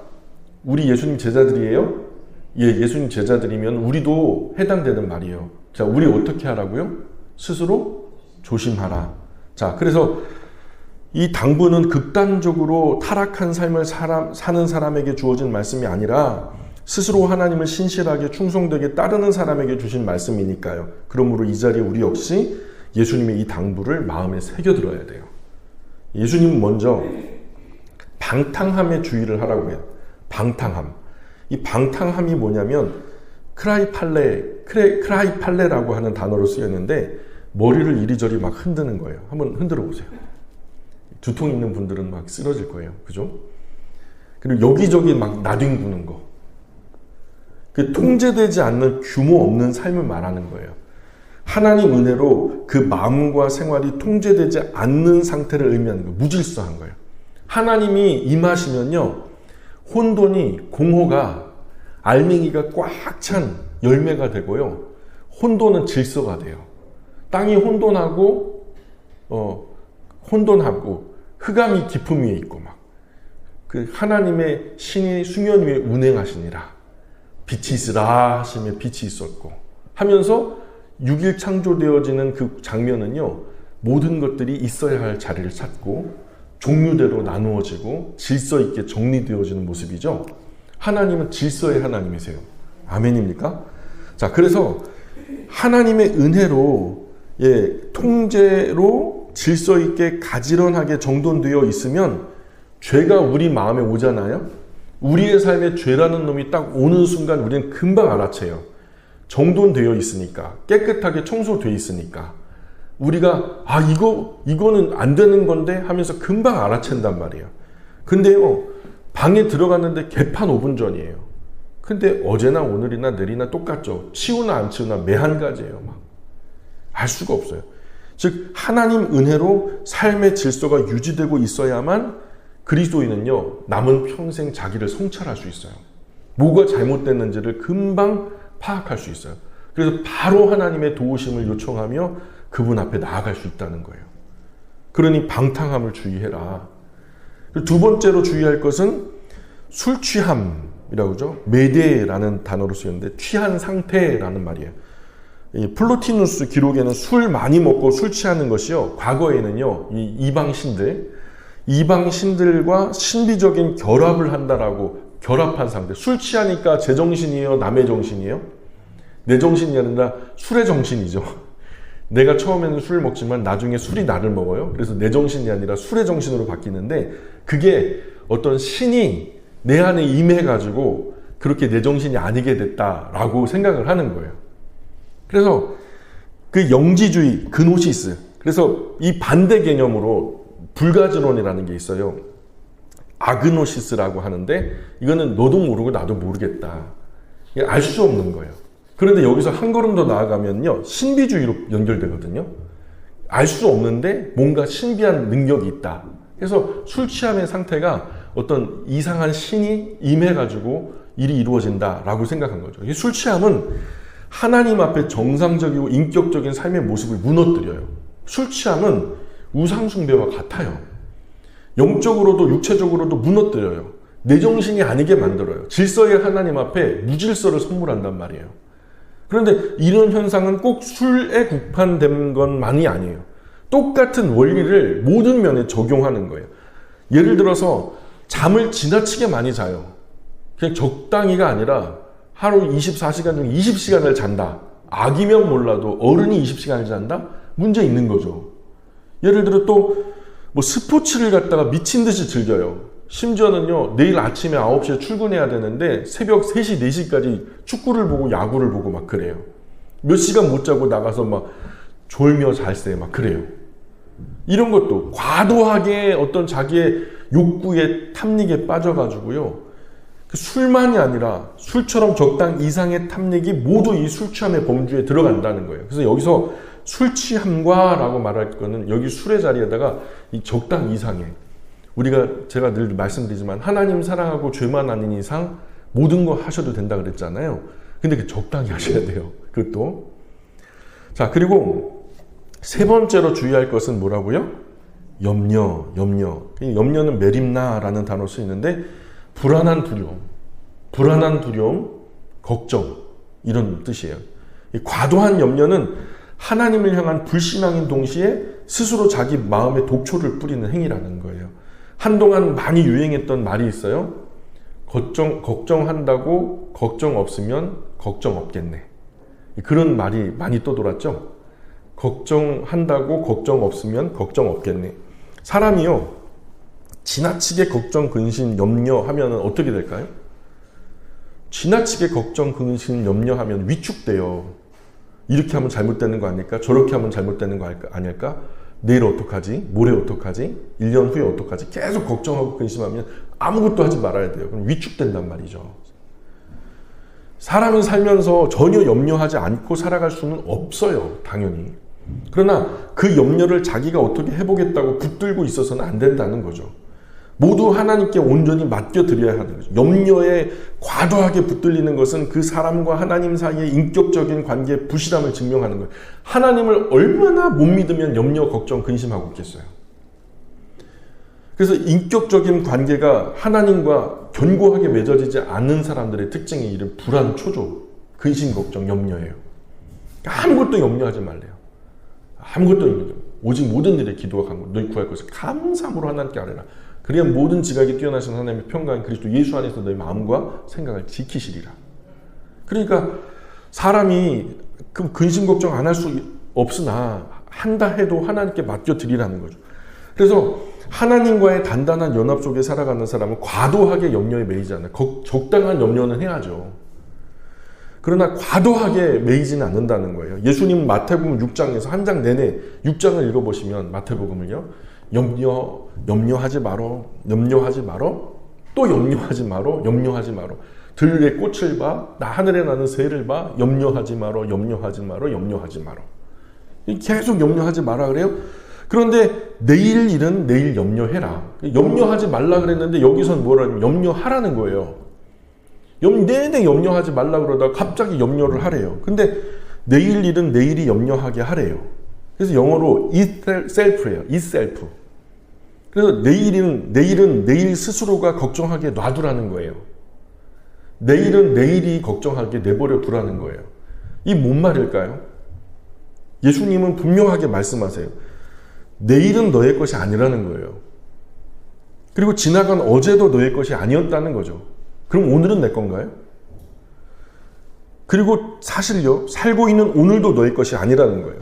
Speaker 1: 우리 예수님 제자들이에요? 예, 예수님 제자들이면 우리도 해당되는 말이에요. 자, 우리 어떻게 하라고요? 스스로 조심하라. 자, 그래서 이 당부는 극단적으로 타락한 삶을 사는 사람에게 주어진 말씀이 아니라 스스로 하나님을 신실하게 충성되게 따르는 사람에게 주신 말씀이니까요. 그러므로 이 자리에 우리 역시 예수님의 이 당부를 마음에 새겨들어야 돼요. 예수님은 먼저 방탕함에 주의를 하라고 해요. 방탕함. 이 방탕함이 뭐냐면 크라이팔레라고 하는 단어로 쓰였는데 머리를 이리저리 막 흔드는 거예요. 한번 흔들어 보세요. 두통 있는 분들은 막 쓰러질 거예요. 그죠? 그리고 여기저기 막 나뒹구는 거. 그 통제되지 않는 규모 없는 삶을 말하는 거예요. 하나님 은혜로 그 마음과 생활이 통제되지 않는 상태를 의미하는 거예요. 무질서한 거예요. 하나님이 임하시면요, 혼돈이, 공허가, 알맹이가 꽉 찬 열매가 되고요, 혼돈은 질서가 돼요. 땅이 혼돈하고 흑암이 깊음 위에 있고 막 그 하나님의 신이 수면 위에 운행하시니라. 빛이 있으라 하시며 빛이 있었고 하면서 6일 창조되어지는 그 장면은요, 모든 것들이 있어야 할 자리를 찾고 종류대로 나누어지고 질서 있게 정리되어지는 모습이죠. 하나님은 질서의 하나님이세요. 아멘입니까? 자, 그래서 하나님의 은혜로, 통제로 질서 있게 가지런하게 정돈되어 있으면 죄가 우리 마음에 오잖아요. 우리의 삶에 죄라는 놈이 딱 오는 순간 우리는 금방 알아채요. 정돈되어 있으니까, 깨끗하게 청소되어 있으니까 우리가 이거는 안 되는 건데 하면서 금방 알아챈단 말이에요. 근데요, 방에 들어갔는데 개판 5분 전이에요. 근데 어제나 오늘이나 내일이나 똑같죠. 치우나 안 치우나 매 한 가지예요. 막 알 수가 없어요. 즉 하나님 은혜로 삶의 질서가 유지되고 있어야만 그리스도인은요, 남은 평생 자기를 성찰할 수 있어요. 뭐가 잘못됐는지를 금방 파악할 수 있어요. 그래서 바로 하나님의 도우심을 요청하며 그분 앞에 나아갈 수 있다는 거예요. 그러니 방탕함을 주의해라. 두 번째로 주의할 것은 술 취함이라고 그러죠. 메데라는 단어로 쓰였는데 취한 상태라는 말이에요. 이 플로티누스 기록에는 술 많이 먹고 술 취하는 것이요. 과거에는요. 이 이방신들과 신비적인 결합을 한다라고 결합한 상태. 술 취하니까 제 정신이에요? 남의 정신이에요? 내 정신이 아니라 술의 정신이죠. 내가 처음에는 술을 먹지만 나중에 술이 나를 먹어요. 그래서 내 정신이 아니라 술의 정신으로 바뀌는데 그게 어떤 신이 내 안에 임해가지고 그렇게 내 정신이 아니게 됐다라고 생각을 하는 거예요. 그래서 그 영지주의, 그노시스. 그래서 이 반대 개념으로 불가지론이라는 게 있어요. 아그노시스라고 하는데 이거는 너도 모르고 나도 모르겠다. 알 수 없는 거예요. 그런데 여기서 한 걸음 더 나아가면요. 신비주의로 연결되거든요. 알 수 없는데 뭔가 신비한 능력이 있다. 그래서 술 취함의 상태가 어떤 이상한 신이 임해가지고 일이 이루어진다라고 생각한 거죠. 이 술 취함은 하나님 앞에 정상적이고 인격적인 삶의 모습을 무너뜨려요. 술 취함은 우상 숭배와 같아요. 영적으로도 육체적으로도 무너뜨려요. 내 정신이 아니게 만들어요. 질서의 하나님 앞에 무질서를 선물한단 말이에요. 그런데 이런 현상은 꼭 술에 국한된 것만이 아니에요. 똑같은 원리를 모든 면에 적용하는 거예요. 예를 들어서 잠을 지나치게 많이 자요. 그냥 적당히가 아니라 하루 24시간 중 20시간을 잔다. 아기면 몰라도 어른이 20시간을 잔다? 문제 있는 거죠. 예를 들어 또 뭐 스포츠를 갖다가 미친 듯이 즐겨요. 심지어는요, 내일 아침에 9시에 출근해야 되는데 새벽 3시, 4시까지 축구를 보고 야구를 보고 막 그래요. 몇 시간 못 자고 나가서 막 졸며 잘세 막 그래요. 이런 것도 과도하게 어떤 자기의 욕구에 탐닉에 빠져가지고요. 그 술만이 아니라 술처럼 적당 이상의 탐닉이 모두 이 술 취함의 범주에 들어간다는 거예요. 그래서 여기서 술 취함과 라고 말할 거는 여기 술의 자리에다가 이 적당 이상의 제가 늘 말씀드리지만 하나님 사랑하고 죄만 아닌 이상 모든 거 하셔도 된다 그랬잖아요. 근데 그 적당히 하셔야 돼요. 그것도. 자, 그리고 세 번째로 주의할 것은 뭐라고요? 염려. 염려는 메림나라는 단어로 쓰이는데 불안한 두려움, 걱정 이런 뜻이에요. 이 과도한 염려는 하나님을 향한 불신앙인 동시에 스스로 자기 마음에 독초를 뿌리는 행위라는 거예요. 한동안 많이 유행했던 말이 있어요. 걱정한다고 걱정 없으면 걱정 없겠네. 그런 말이 많이 떠돌았죠. 걱정한다고 걱정 없으면 걱정 없겠네. 사람이요, 지나치게 걱정, 근심, 염려하면 어떻게 될까요? 지나치게 걱정, 근심, 염려하면 위축돼요. 이렇게 하면 잘못되는 거 아닐까? 저렇게 하면 잘못되는 거 아닐까? 내일 어떡하지? 모레 어떡하지? 1년 후에 어떡하지? 계속 걱정하고 근심하면 아무것도 하지 말아야 돼요. 그럼 위축된단 말이죠. 사람은 살면서 전혀 염려하지 않고 살아갈 수는 없어요. 당연히. 그러나 그 염려를 자기가 어떻게 해보겠다고 붙들고 있어서는 안 된다는 거죠. 모두 하나님께 온전히 맡겨드려야 하는 거죠. 염려에 과도하게 붙들리는 것은 그 사람과 하나님 사이의 인격적인 관계의 부실함을 증명하는 거예요. 하나님을 얼마나 못 믿으면 염려, 걱정, 근심하고 있겠어요. 그래서 인격적인 관계가 하나님과 견고하게 맺어지지 않는 사람들의 특징이 이런 불안, 초조, 근심, 걱정, 염려예요. 아무것도 염려하지 말래요. 아무것도 염려하지 말래요. 오직 모든 일에 기도와 간구, 너희 구할 것을 감사함으로 하나님께 아뢰라. 그래야 모든 지각이 뛰어나신 하나님의 평강인 그리스도 예수 안에서 너희 마음과 생각을 지키시리라. 그러니까 사람이 그 근심 걱정 안 할 수 없으나 한다 해도 하나님께 맡겨드리라는 거죠. 그래서 하나님과의 단단한 연합 속에 살아가는 사람은 과도하게 염려에 매이지 않아요. 적당한 염려는 해야죠. 그러나 과도하게 매이지는 않는다는 거예요. 예수님은 마태복음 6장에서 한 장 내내 6장을 읽어보시면 마태복음을요. 염려하지 마로, 또 염려하지 마로. 들의 꽃을 봐, 하늘에 나는 새를 봐, 염려하지 마로. 계속 염려하지 마라 그래요. 그런데 내일 일은 내일 염려해라. 염려하지 말라 그랬는데 여기서는 뭐라면 염려하라는 거예요. 내내 염려하지 말라 그러다가 갑자기 염려를 하래요. 근데 내일 일은 내일이 염려하게 하래요. 그래서 영어로 itself예요. itself. 그래서 내일은 내일 스스로가 걱정하게 놔두라는 거예요. 내일은 내일이 걱정하게 내버려 두라는 거예요. 이 뭔 말일까요? 예수님은 분명하게 말씀하세요. 내일은 너의 것이 아니라는 거예요. 그리고 지나간 어제도 너의 것이 아니었다는 거죠. 그럼 오늘은 내 건가요? 그리고 사실요, 살고 있는 오늘도 너의 것이 아니라는 거예요.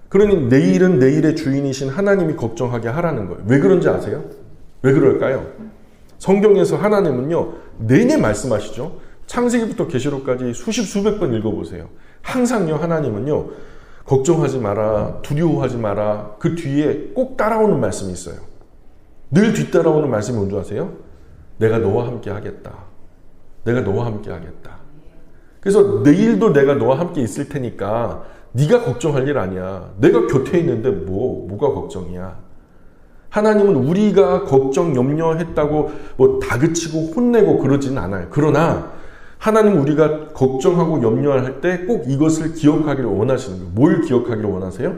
Speaker 1: 그러니 내일은 내일의 주인이신 하나님이 걱정하게 하라는 거예요. 왜 그런지 아세요? 왜 그럴까요? 성경에서 하나님은요, 내내 말씀하시죠. 창세기부터 계시록까지 수십 수백 번 읽어보세요. 항상요, 하나님은요, 걱정하지 마라, 두려워하지 마라, 그 뒤에 꼭 따라오는 말씀이 있어요. 늘 뒤따라오는 말씀이 뭔지 아세요? 내가 너와 함께 하겠다. 내가 너와 함께 하겠다. 그래서 내일도 내가 너와 함께 있을 테니까 네가 걱정할 일 아니야. 내가 곁에 있는데 뭐가 걱정이야. 하나님은 우리가 걱정, 염려했다고 뭐 다그치고 혼내고 그러지는 않아요. 그러나 하나님은 우리가 걱정하고 염려할 때 꼭 이것을 기억하기를 원하시는 거예요. 뭘 기억하기를 원하세요?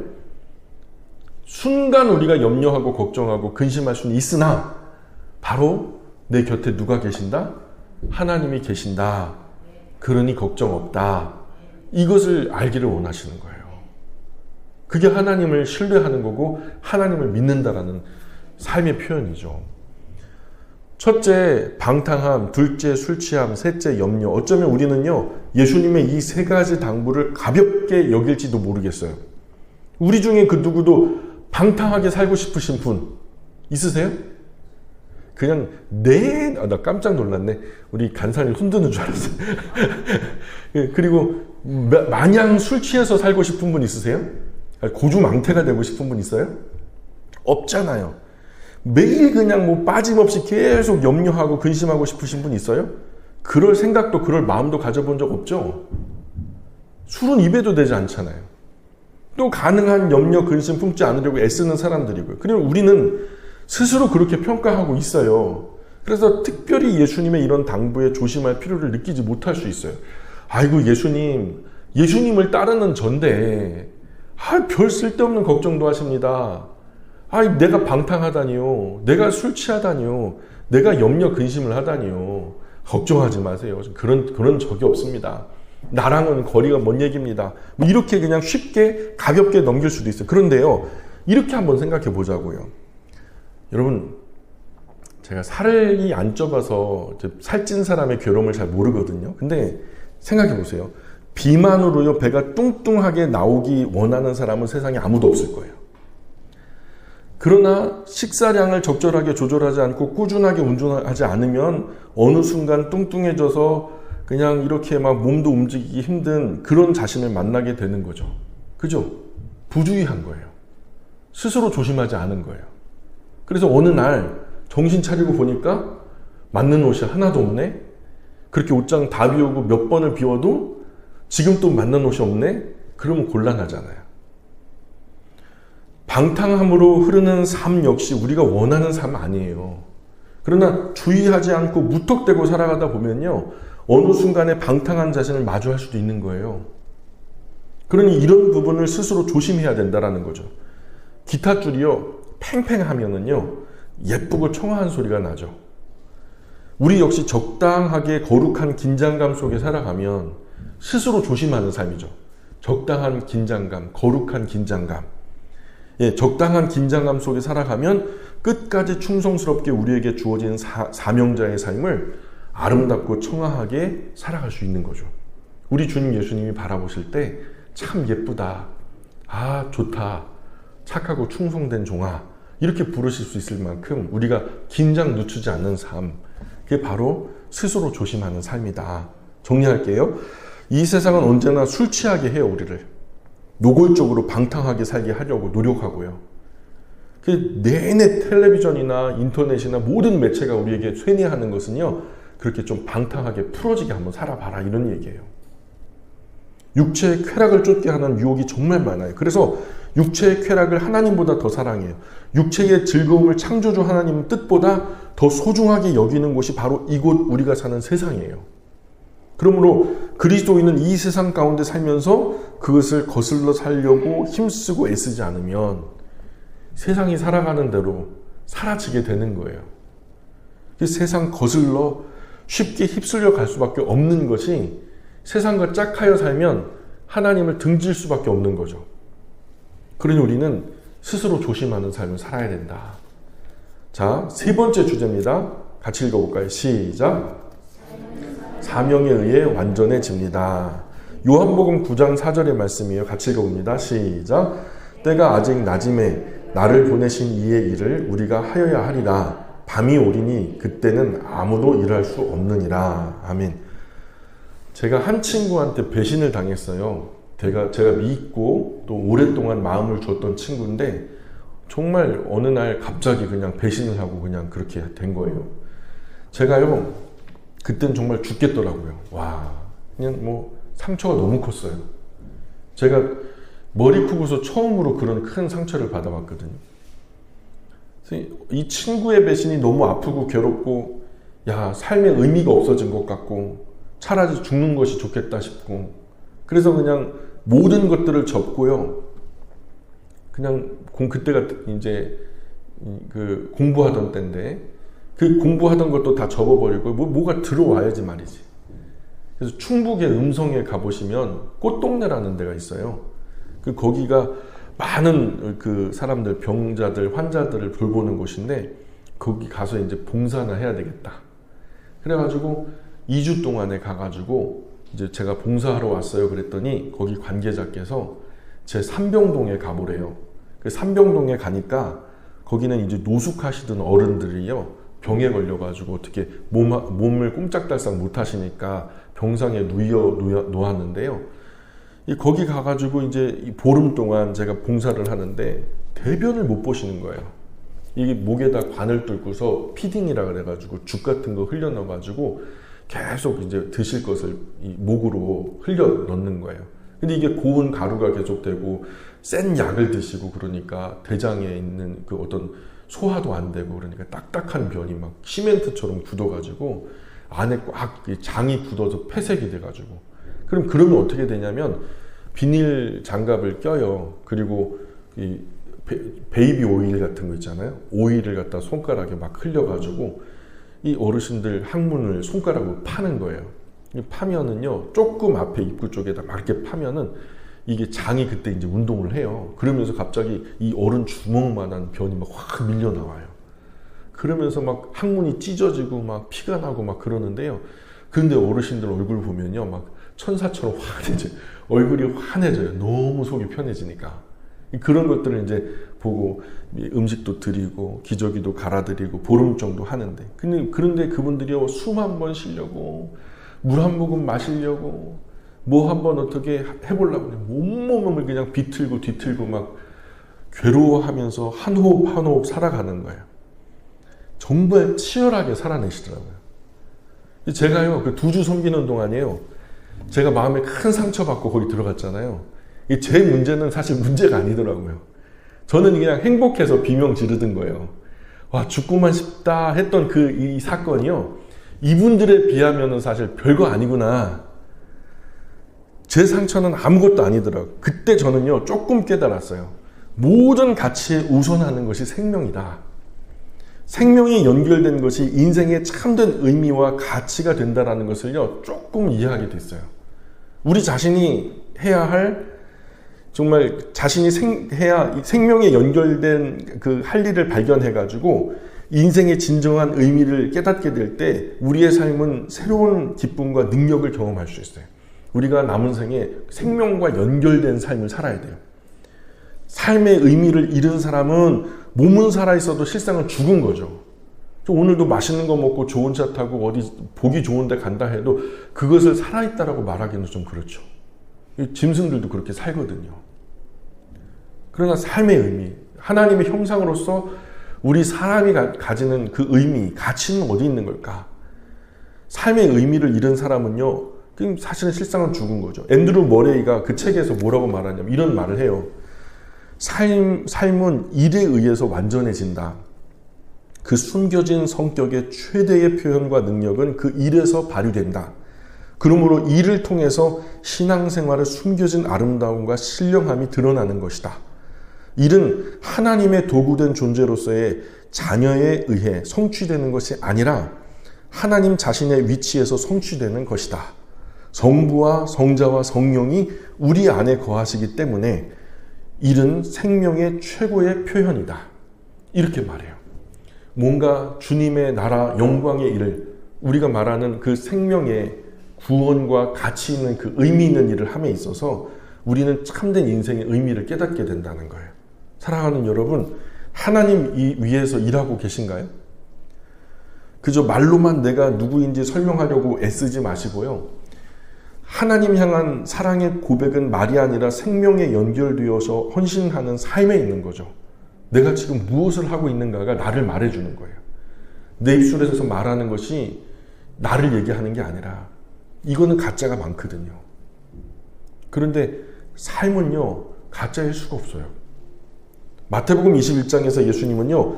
Speaker 1: 순간 우리가 염려하고 걱정하고 근심할 수는 있으나 바로 내 곁에 누가 계신다? 하나님이 계신다. 그러니 걱정 없다. 이것을 알기를 원하시는 거예요. 그게 하나님을 신뢰하는 거고 하나님을 믿는다라는 삶의 표현이죠. 첫째, 방탕함. 둘째, 술 취함. 셋째, 염려. 어쩌면 우리는요, 예수님의 이 세 가지 당부를 가볍게 여길지도 모르겠어요. 우리 중에 그 누구도 방탕하게 살고 싶으신 분 있으세요? 그냥 나 깜짝 놀랐네. 우리 간사님 흔드는 줄 알았어요. 그리고 마냥 술 취해서 살고 싶은 분 있으세요? 고주망태가 되고 싶은 분 있어요? 없잖아요. 매일 그냥 뭐 빠짐없이 계속 염려하고 근심하고 싶으신 분 있어요? 그럴 생각도 그럴 마음도 가져본 적 없죠? 술은 입에도 되지 않잖아요. 또 가능한 염려 근심 품지 않으려고 애쓰는 사람들이고요. 그리고 우리는 스스로 그렇게 평가하고 있어요. 그래서 특별히 예수님의 이런 당부에 조심할 필요를 느끼지 못할 수 있어요. 아이고 예수님을 따르는 전데 별 쓸데없는 걱정도 하십니다. 내가 방탕하다니요. 내가 술 취하다니요. 내가 염려 근심을 하다니요. 걱정하지 마세요. 그런 적이 없습니다. 나랑은 거리가 먼 얘기입니다. 뭐 이렇게 그냥 쉽게 가볍게 넘길 수도 있어요. 그런데요, 이렇게 한번 생각해 보자고요. 여러분, 제가 살이 안 쪄봐서 살찐 사람의 괴로움을 잘 모르거든요. 근데 생각해 보세요. 비만으로요, 배가 뚱뚱하게 나오기 원하는 사람은 세상에 아무도 없을 거예요. 그러나 식사량을 적절하게 조절하지 않고 꾸준하게 운동하지 않으면 어느 순간 뚱뚱해져서 그냥 이렇게 막 몸도 움직이기 힘든 그런 자신을 만나게 되는 거죠. 그죠? 부주의한 거예요. 스스로 조심하지 않은 거예요. 그래서 어느 날 정신 차리고 보니까 맞는 옷이 하나도 없네? 그렇게 옷장 다 비우고 몇 번을 비워도 지금 또 맞는 옷이 없네? 그러면 곤란하잖아요. 방탕함으로 흐르는 삶 역시 우리가 원하는 삶 아니에요. 그러나 주의하지 않고 무턱대고 살아가다 보면요, 어느 순간에 방탕한 자신을 마주할 수도 있는 거예요. 그러니 이런 부분을 스스로 조심해야 된다는 거죠. 기타 줄이요, 팽팽하면은요, 예쁘고 청아한 소리가 나죠. 우리 역시 적당하게 거룩한 긴장감 속에 살아가면 스스로 조심하는 삶이죠. 적당한 긴장감, 거룩한 긴장감. 적당한 긴장감 속에 살아가면 끝까지 충성스럽게 우리에게 주어진 사명자의 삶을 아름답고 청아하게 살아갈 수 있는 거죠. 우리 주님 예수님이 바라보실 때 참 예쁘다, 좋다, 착하고 충성된 종아, 이렇게 부르실 수 있을 만큼 우리가 긴장 늦추지 않는 삶, 그게 바로 스스로 조심하는 삶이다. 정리할게요. 이 세상은 언제나 술 취하게 해요, 우리를. 노골적으로 방탕하게 살게 하려고 노력하고요. 내내 텔레비전이나 인터넷이나 모든 매체가 우리에게 쇠뇌하는 것은요, 그렇게 좀 방탕하게 풀어지게 한번 살아봐라, 이런 얘기예요. 육체의 쾌락을 쫓게 하는 유혹이 정말 많아요. 그래서 육체의 쾌락을 하나님보다 더 사랑해요. 육체의 즐거움을 창조주 하나님 뜻보다 더 소중하게 여기는 곳이 바로 이곳 우리가 사는 세상이에요. 그러므로 그리스도인은 이 세상 가운데 살면서 그것을 거슬러 살려고 힘쓰고 애쓰지 않으면 세상이 살아가는 대로 사라지게 되는 거예요. 세상 거슬러 쉽게 휩쓸려 갈 수밖에 없는 것이, 세상과 짝하여 살면 하나님을 등질 수밖에 없는 거죠. 그러니 우리는 스스로 조심하는 삶을 살아야 된다. 자, 세 번째 주제입니다. 같이 읽어볼까요? 시작. 사명에 의해 완전해집니다. 요한복음 9장 4절의 말씀이에요. 같이 읽어봅니다. 시작. 때가 아직 낮임에 나를 보내신 이의 일을 우리가 하여야 하리라. 밤이 오리니 그때는 아무도 일할 수 없느니라. 아멘. 제가 한 친구한테 배신을 당했어요. 제가 믿고 또 오랫동안 마음을 줬던 친구인데 정말 어느 날 갑자기 그냥 배신을 하고 그냥 그렇게 된 거예요. 제가요, 그때는 정말 죽겠더라고요. 와, 그냥 뭐 상처가 너무 컸어요. 제가 머리 크고서 처음으로 그런 큰 상처를 받아봤거든요. 이 친구의 배신이 너무 아프고 괴롭고, 야, 삶의 의미가 없어진 것 같고, 차라리 죽는 것이 좋겠다 싶고, 그래서 그냥 모든 것들을 접고요. 그냥 그때가 이제 그 공부하던 때인데, 그 공부하던 것도 다 접어버리고 뭐가 들어와야지 말이지. 그래서 충북의 음성에 가보시면 꽃동네라는 데가 있어요. 거기가 많은 그 사람들, 병자들, 환자들을 돌보는 곳인데, 거기 가서 이제 봉사나 해야 되겠다. 그래가지고 2주 동안에 가가지고 이제 제가 봉사하러 왔어요. 그랬더니 거기 관계자께서 제 삼병동에 가보래요. 그 삼병동에 가니까 거기는 이제 노숙하시던 어른들이요, 병에 걸려가지고 어떻게 몸을 꼼짝달싹 못 하시니까 병상에 놓았는데요. 거기 가가지고 이제 보름 동안 제가 봉사를 하는데 대변을 못 보시는 거예요. 이게 목에다 관을 뚫고서 피딩이라 그래가지고 죽 같은 거 흘려 넣어가지고 계속 이제 드실 것을 이 목으로 흘려 넣는 거예요. 근데 이게 고운 가루가 계속되고 센 약을 드시고 그러니까 대장에 있는 그 어떤 소화도 안 되고 그러니까 딱딱한 변이 막 시멘트처럼 굳어가지고 안에 꽉 장이 굳어서 폐색이 돼가지고, 그러면 어떻게 되냐면 비닐 장갑을 껴요. 그리고 이 베이비 오일 같은 거 있잖아요. 오일을 갖다 손가락에 막 흘려가지고 이 어르신들 항문을 손가락으로 파는 거예요. 파면은요, 조금 앞에 입구 쪽에다 막 이렇게 파면은 이게 장이 그때 이제 운동을 해요. 그러면서 갑자기 이 어른 주먹만한 변이 막 확 밀려 나와요. 그러면서 막 항문이 찢어지고 막 피가 나고 막 그러는데요. 그런데 어르신들 얼굴 보면요, 막 천사처럼 환해져요. 얼굴이 환해져요. 너무 속이 편해지니까. 그런 것들을 이제 보고 음식도 드리고 기저귀도 갈아드리고 보름 정도 하는데, 그런데 그분들이 숨 한 번 쉬려고, 물 한 모금 마시려고, 뭐 한번 어떻게 해보려고 온몸을 그냥 비틀고 뒤틀고 막 괴로워하면서 한 호흡 한 호흡 살아가는 거예요. 정말 치열하게 살아내시더라고요. 제가요, 그 2주 섬기는 동안이에요, 제가 마음에 큰 상처받고 거기 들어갔잖아요. 제 문제는 사실 문제가 아니더라고요. 저는 그냥 행복해서 비명 지르던 거예요. 와, 죽고만 싶다 했던 이 사건이요, 이분들에 비하면은 사실 별거 아니구나. 제 상처는 아무것도 아니더라고요. 그때 저는요, 조금 깨달았어요. 모든 가치에 우선하는 것이 생명이다. 생명이 연결된 것이 인생의 참된 의미와 가치가 된다는 것을요, 조금 이해하게 됐어요. 우리 자신이 해야 할, 정말 자신이 해야 생명에 연결된 그 할 일을 발견해가지고 인생의 진정한 의미를 깨닫게 될 때 우리의 삶은 새로운 기쁨과 능력을 경험할 수 있어요. 우리가 남은 생에 생명과 연결된 삶을 살아야 돼요. 삶의 의미를 잃은 사람은 몸은 살아있어도 실상은 죽은 거죠. 오늘도 맛있는 거 먹고 좋은 차 타고 어디 보기 좋은 데 간다 해도 그것을 살아있다라고 말하기는 좀 그렇죠. 짐승들도 그렇게 살거든요. 그러나 삶의 의미, 하나님의 형상으로서 우리 사람이 가지는 그 의미, 가치는 어디 있는 걸까? 삶의 의미를 잃은 사람은요, 사실은 실상은 죽은 거죠. 앤드루 머레이가 그 책에서 뭐라고 말하냐면 이런 말을 해요. 삶은 일에 의해서 완전해진다. 그 숨겨진 성격의 최대의 표현과 능력은 그 일에서 발휘된다. 그러므로 일을 통해서 신앙생활의 숨겨진 아름다움과 신령함이 드러나는 것이다. 일은 하나님의 도구된 존재로서의 자녀에 의해 성취되는 것이 아니라 하나님 자신의 위치에서 성취되는 것이다. 성부와 성자와 성령이 우리 안에 거하시기 때문에 이는 생명의 최고의 표현이다. 이렇게 말해요. 뭔가 주님의 나라 영광의 일을, 우리가 말하는 그 생명의 구원과 가치 있는 그 의미 있는 일을 함에 있어서 우리는 참된 인생의 의미를 깨닫게 된다는 거예요. 사랑하는 여러분, 하나님 위에서 일하고 계신가요? 그저 말로만 내가 누구인지 설명하려고 애쓰지 마시고요. 하나님 향한 사랑의 고백은 말이 아니라 생명에 연결되어서 헌신하는 삶에 있는 거죠. 내가 지금 무엇을 하고 있는가가 나를 말해주는 거예요. 내 입술에서 말하는 것이 나를 얘기하는 게 아니라 이거는 가짜가 많거든요. 그런데 삶은요, 가짜일 수가 없어요. 마태복음 21장에서 예수님은요,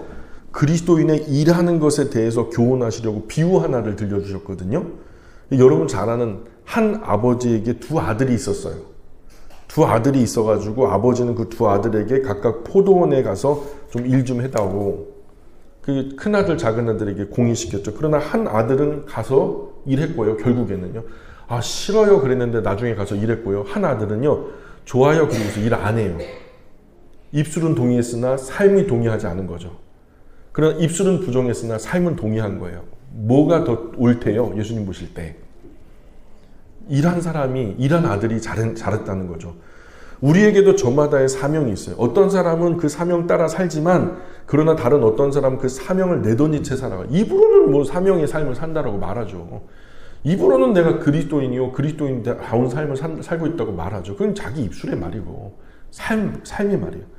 Speaker 1: 그리스도인의 일하는 것에 대해서 교훈하시려고 비유 하나를 들려주셨거든요. 여러분 잘 아는 한 아버지에게 두 아들이 있었어요. 두 아들이 있어가지고 아버지는 그 두 아들에게 각각 포도원에 가서 좀 일 좀 해다오. 그 큰아들 작은아들에게 공의시켰죠. 그러나 한 아들은 가서 일했고요. 결국에는요. 아 싫어요 그랬는데 나중에 가서 일했고요. 한 아들은요. 좋아요 그러고서 일 안 해요. 입술은 동의했으나 삶이 동의하지 않은 거죠. 그러나 입술은 부정했으나 삶은 동의한 거예요. 뭐가 더 옳대요? 예수님 보실 때. 일한 사람이, 일한 아들이 잘했다는 거죠. 우리에게도 저마다의 사명이 있어요. 어떤 사람은 그 사명 따라 살지만 그러나 다른 어떤 사람은 그 사명을 내던진 채 살아가요. 입으로는 뭐 사명의 삶을 산다라고 말하죠. 입으로는 내가 그리스도인이요 그리스도인다운 삶을 살고 있다고 말하죠. 그건 자기 입술의 말이고 삶의 말이에요.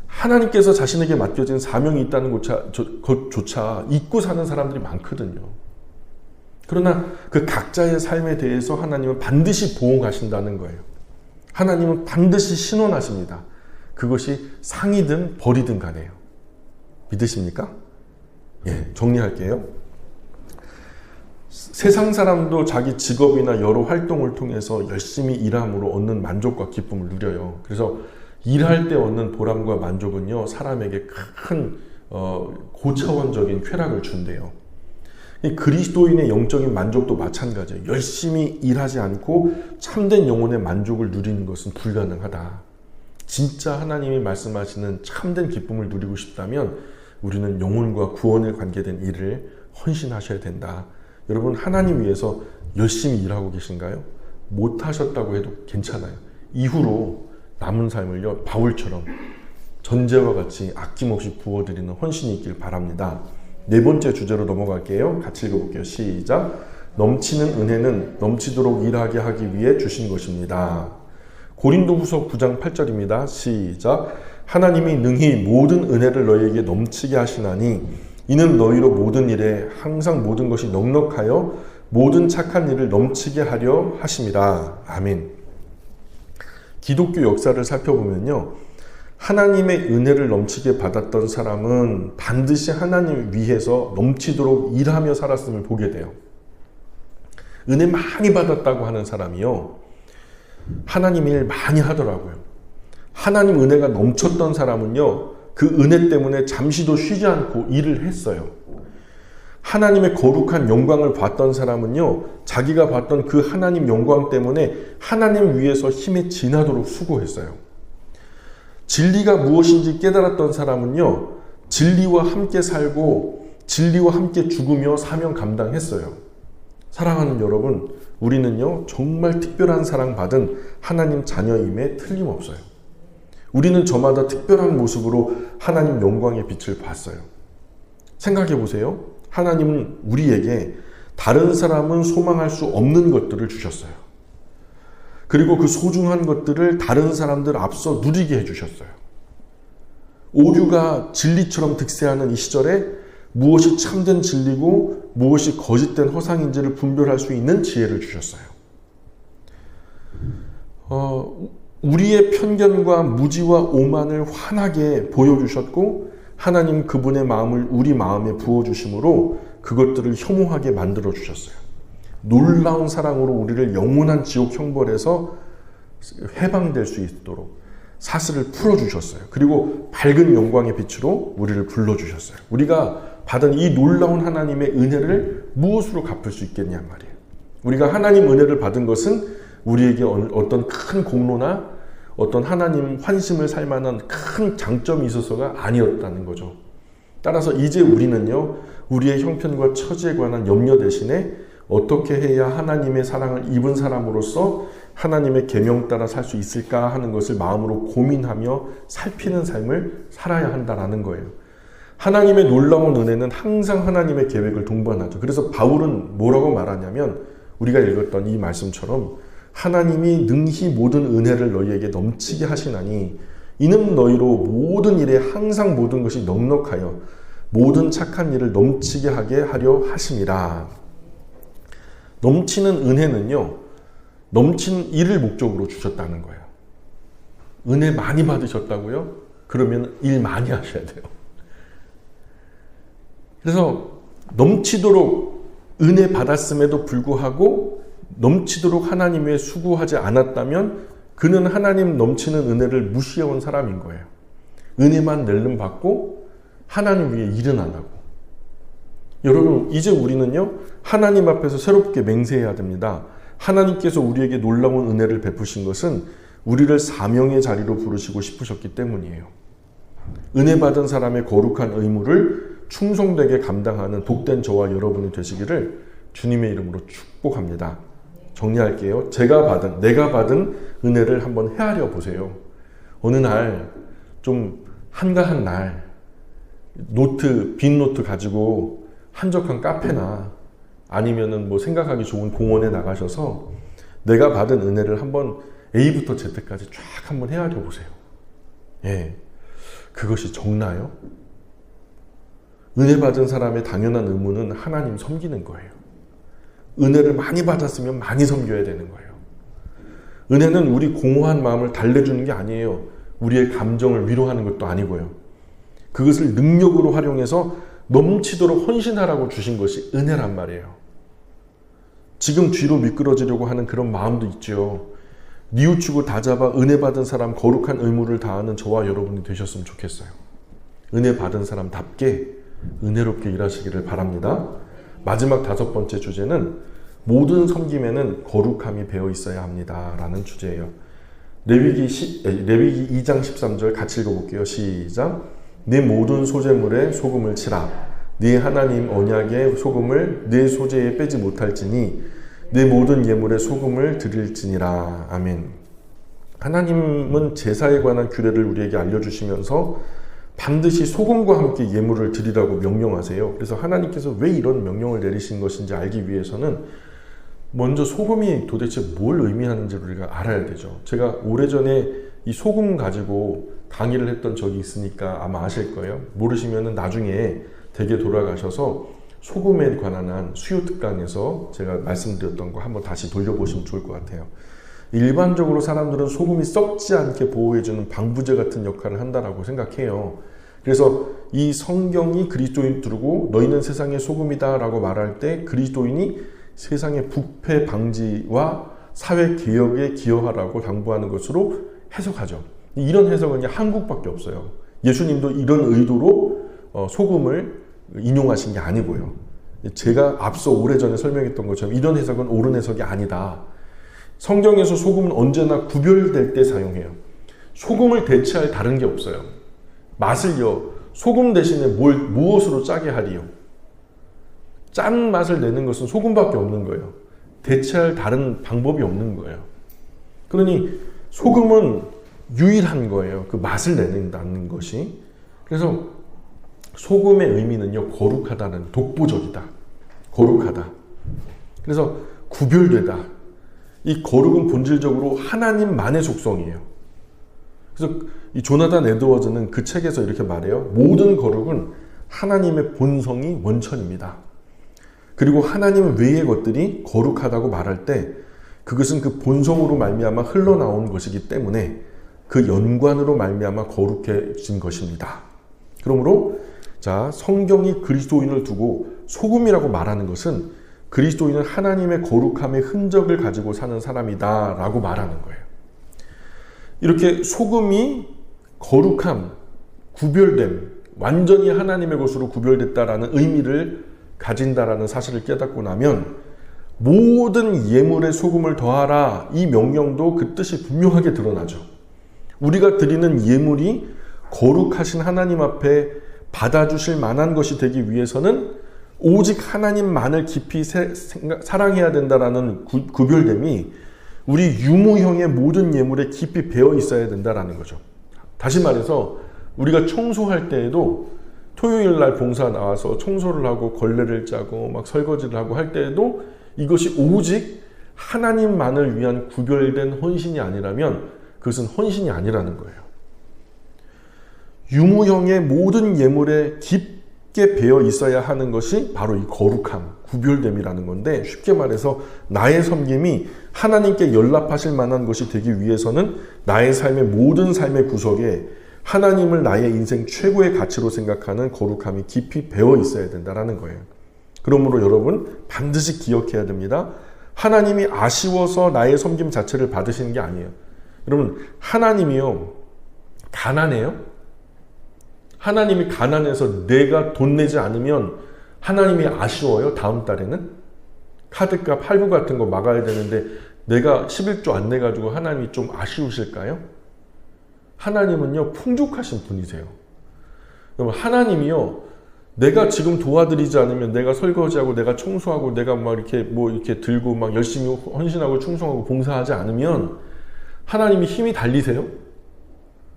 Speaker 1: 하나님께서 자신에게 맡겨진 사명이 있다는 것조차 잊고 사는 사람들이 많거든요. 그러나 그 각자의 삶에 대해서 하나님은 반드시 보호하신다는 거예요. 하나님은 반드시 신원하십니다. 그것이 상이든 벌이든 간에요. 믿으십니까? 예, 정리할게요. 세상 사람도 자기 직업이나 여러 활동을 통해서 열심히 일함으로 얻는 만족과 기쁨을 누려요. 그래서 일할 때 얻는 보람과 만족은요, 사람에게 큰 고차원적인 쾌락을 준대요. 그리스도인의 영적인 만족도 마찬가지예요. 열심히 일하지 않고 참된 영혼의 만족을 누리는 것은 불가능하다. 진짜 하나님이 말씀하시는 참된 기쁨을 누리고 싶다면 우리는 영혼과 구원에 관계된 일을 헌신하셔야 된다. 여러분 하나님 위해서 열심히 일하고 계신가요? 못하셨다고 해도 괜찮아요. 이후로 남은 삶을요, 바울처럼 전제와 같이 아낌없이 부어드리는 헌신이 있길 바랍니다. 네 번째 주제로 넘어갈게요. 같이 읽어볼게요. 시작. 넘치는 은혜는 넘치도록 일하게 하기 위해 주신 것입니다. 고린도후서 9장 8절입니다. 시작. 하나님이 능히 모든 은혜를 너희에게 넘치게 하시나니 이는 너희로 모든 일에 항상 모든 것이 넉넉하여 모든 착한 일을 넘치게 하려 하심이라. 아멘. 기독교 역사를 살펴보면요, 하나님의 은혜를 넘치게 받았던 사람은 반드시 하나님 위해서 넘치도록 일하며 살았음을 보게 돼요. 은혜 많이 받았다고 하는 사람이요, 하나님 일 많이 하더라고요. 하나님 은혜가 넘쳤던 사람은요, 그 은혜 때문에 잠시도 쉬지 않고 일을 했어요. 하나님의 거룩한 영광을 봤던 사람은요, 자기가 봤던 그 하나님 영광 때문에 하나님 위해서 힘에 지나도록 수고했어요. 진리가 무엇인지 깨달았던 사람은요, 진리와 함께 살고 진리와 함께 죽으며 사명 감당했어요. 사랑하는 여러분, 우리는요 정말 특별한 사랑받은 하나님 자녀임에 틀림없어요. 우리는 저마다 특별한 모습으로 하나님 영광의 빛을 봤어요. 생각해 보세요. 하나님은 우리에게 다른 사람은 소망할 수 없는 것들을 주셨어요. 그리고 그 소중한 것들을 다른 사람들 앞서 누리게 해주셨어요. 오류가 진리처럼 득세하는 이 시절에 무엇이 참된 진리고 무엇이 거짓된 허상인지를 분별할 수 있는 지혜를 주셨어요. 우리의 편견과 무지와 오만을 환하게 보여주셨고 하나님 그분의 마음을 우리 마음에 부어주심으로 그것들을 혐오하게 만들어주셨어요. 놀라운 사랑으로 우리를 영원한 지옥 형벌에서 해방될 수 있도록 사슬을 풀어주셨어요. 그리고 밝은 영광의 빛으로 우리를 불러주셨어요. 우리가 받은 이 놀라운 하나님의 은혜를 무엇으로 갚을 수 있겠냐 말이에요. 우리가 하나님 은혜를 받은 것은 우리에게 어떤 큰 공로나 어떤 하나님 환심을 살 만한 큰 장점이 있어서가 아니었다는 거죠. 따라서 이제 우리는요, 우리의 형편과 처지에 관한 염려 대신에 어떻게 해야 하나님의 사랑을 입은 사람으로서 하나님의 계명 따라 살 수 있을까 하는 것을 마음으로 고민하며 살피는 삶을 살아야 한다는 거예요. 하나님의 놀라운 은혜는 항상 하나님의 계획을 동반하죠. 그래서 바울은 뭐라고 말하냐면 우리가 읽었던 이 말씀처럼 하나님이 능히 모든 은혜를 너희에게 넘치게 하시나니 이는 너희로 모든 일에 항상 모든 것이 넉넉하여 모든 착한 일을 넘치게 하게 하려 하심이라. 넘치는 은혜는요, 넘친 일을 목적으로 주셨다는 거예요. 은혜 많이 받으셨다고요? 그러면 일 많이 하셔야 돼요. 그래서 넘치도록 은혜 받았음에도 불구하고 넘치도록 하나님 위해 수고하지 않았다면 그는 하나님 넘치는 은혜를 무시해온 사람인 거예요. 은혜만 낼름 받고 하나님 위해 일은 안 하고. 여러분, 이제 우리는요, 하나님 앞에서 새롭게 맹세해야 됩니다. 하나님께서 우리에게 놀라운 은혜를 베푸신 것은 우리를 사명의 자리로 부르시고 싶으셨기 때문이에요. 은혜 받은 사람의 거룩한 의무를 충성되게 감당하는 복된 저와 여러분이 되시기를 주님의 이름으로 축복합니다. 정리할게요. 내가 받은 은혜를 한번 헤아려 보세요. 어느 날, 좀 한가한 날, 빈 노트 가지고 한적한 카페나 아니면은 뭐 생각하기 좋은 공원에 나가셔서 내가 받은 은혜를 한번 A부터 Z까지 쫙 한번 헤아려 보세요. 예. 그것이 적나요? 은혜 받은 사람의 당연한 의무는 하나님 섬기는 거예요. 은혜를 많이 받았으면 많이 섬겨야 되는 거예요. 은혜는 우리 공허한 마음을 달래주는 게 아니에요. 우리의 감정을 위로하는 것도 아니고요. 그것을 능력으로 활용해서 넘치도록 헌신하라고 주신 것이 은혜란 말이에요. 지금 뒤로 미끄러지려고 하는 그런 마음도 있죠. 뉘우치고 다잡아 은혜 받은 사람 거룩한 의무를 다하는 저와 여러분이 되셨으면 좋겠어요. 은혜 받은 사람답게 은혜롭게 일하시기를 바랍니다. 마지막 5번째 주제는 모든 섬김에는 거룩함이 배어 있어야 합니다 라는 주제예요. 레위기 2장 13절 같이 읽어볼게요. 시작. 네 모든 소재물에 소금을 치라. 네 하나님 언약의 소금을 네 소재에 빼지 못할지니 네 모든 예물에 소금을 드릴지니라. 아멘. 하나님은 제사에 관한 규례를 우리에게 알려주시면서 반드시 소금과 함께 예물을 드리라고 명령하세요. 그래서 하나님께서 왜 이런 명령을 내리신 것인지 알기 위해서는 먼저 소금이 도대체 뭘 의미하는지 우리가 알아야 되죠. 제가 오래전에 이 소금 가지고 강의를 했던 적이 있으니까 아마 아실 거예요. 모르시면은 나중에 댁에 돌아가셔서 소금에 관한 한 수요 특강에서 제가 말씀드렸던 거 한번 다시 돌려보시면 좋을 것 같아요. 일반적으로 사람들은 소금이 썩지 않게 보호해주는 방부제 같은 역할을 한다라고 생각해요. 그래서 이 성경이 그리스도인 두르고 너희는 세상의 소금이다 라고 말할 때 그리스도인이 세상의 부패 방지와 사회 개혁에 기여하라고 당부하는 것으로 해석하죠. 이런 해석은 그냥 한국밖에 없어요. 예수님도 이런 의도로 소금을 인용하신 게 아니고요. 제가 앞서 오래전에 설명했던 것처럼 이런 해석은 옳은 해석이 아니다. 성경에서 소금은 언제나 구별될 때 사용해요. 소금을 대체할 다른 게 없어요. 맛을요, 소금 대신에 무엇으로 짜게 하리요? 짠 맛을 내는 것은 소금밖에 없는 거예요. 대체할 다른 방법이 없는 거예요. 그러니 소금은 유일한 거예요. 그 맛을 내는다는 것이. 그래서 소금의 의미는요, 거룩하다는, 독보적이다. 거룩하다. 그래서 구별되다. 이 거룩은 본질적으로 하나님만의 속성이에요. 그래서 이 조나단 에드워즈는 그 책에서 이렇게 말해요. 모든 거룩은 하나님의 본성이 원천입니다. 그리고 하나님 외의 것들이 거룩하다고 말할 때 그것은 그 본성으로 말미암아 흘러나온 것이기 때문에 그 연관으로 말미암아 거룩해진 것입니다. 그러므로 자, 성경이 그리스도인을 두고 소금이라고 말하는 것은 그리스도인은 하나님의 거룩함의 흔적을 가지고 사는 사람이다 라고 말하는 거예요. 이렇게 소금이 거룩함, 구별됨, 완전히 하나님의 것으로 구별됐다라는 의미를 가진다라는 사실을 깨닫고 나면 모든 예물에 소금을 더하라, 이 명령도 그 뜻이 분명하게 드러나죠. 우리가 드리는 예물이 거룩하신 하나님 앞에 받아주실 만한 것이 되기 위해서는 오직 하나님만을 깊이 사랑해야 된다라는 구별됨이 우리 유무형의 모든 예물에 깊이 배어 있어야 된다라는 거죠. 다시 말해서 우리가 청소할 때에도 토요일 날 봉사 나와서 청소를 하고 걸레를 짜고 막 설거지를 하고 할 때에도 이것이 오직 하나님만을 위한 구별된 헌신이 아니라면 그것은 헌신이 아니라는 거예요. 유무형의 모든 예물에 깊게 배어 있어야 하는 것이 바로 이 거룩함, 구별됨이라는 건데, 쉽게 말해서 나의 섬김이 하나님께 연락하실 만한 것이 되기 위해서는 나의 삶의 모든 삶의 구석에 하나님을 나의 인생 최고의 가치로 생각하는 거룩함이 깊이 배어 있어야 된다는 거예요. 그러므로 여러분 반드시 기억해야 됩니다. 하나님이 아쉬워서 나의 섬김 자체를 받으시는 게 아니에요. 여러분, 하나님이요, 가난해요? 하나님이 가난해서 내가 돈 내지 않으면 하나님이 아쉬워요? 다음 달에는? 카드값 할부 같은 거 막아야 되는데 내가 11조 안 내가지고 하나님이 좀 아쉬우실까요? 하나님은요, 풍족하신 분이세요. 여러분, 하나님이요, 내가 지금 도와드리지 않으면, 내가 설거지하고 내가 청소하고 내가 막 이렇게 들고 막 열심히 헌신하고 충성하고 봉사하지 않으면 하나님이 힘이 달리세요?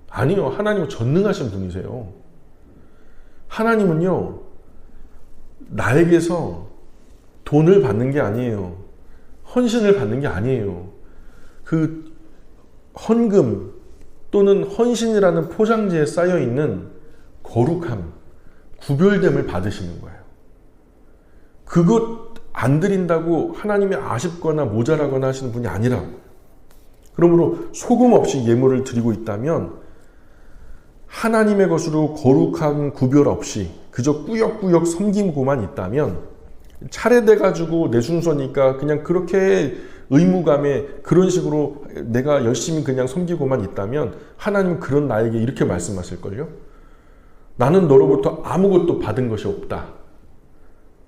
Speaker 1: 아니요. 하나님은 전능하신 분이세요. 하나님은요, 나에게서 돈을 받는 게 아니에요. 헌신을 받는 게 아니에요. 그 헌금 또는 헌신이라는 포장지에 쌓여있는 거룩함, 구별됨을 받으시는 거예요. 그것 안 드린다고 하나님이 아쉽거나 모자라거나 하시는 분이 아니라고. 그러므로 소금 없이 예물을 드리고 있다면 하나님의 것으로 거룩한 구별 없이 그저 꾸역꾸역 섬기고만 있다면, 차례돼가지고 내 순서니까 그냥 그렇게 의무감에 그런 식으로 내가 열심히 그냥 섬기고만 있다면 하나님은 그런 나에게 이렇게 말씀하실걸요. 나는 너로부터 아무것도 받은 것이 없다.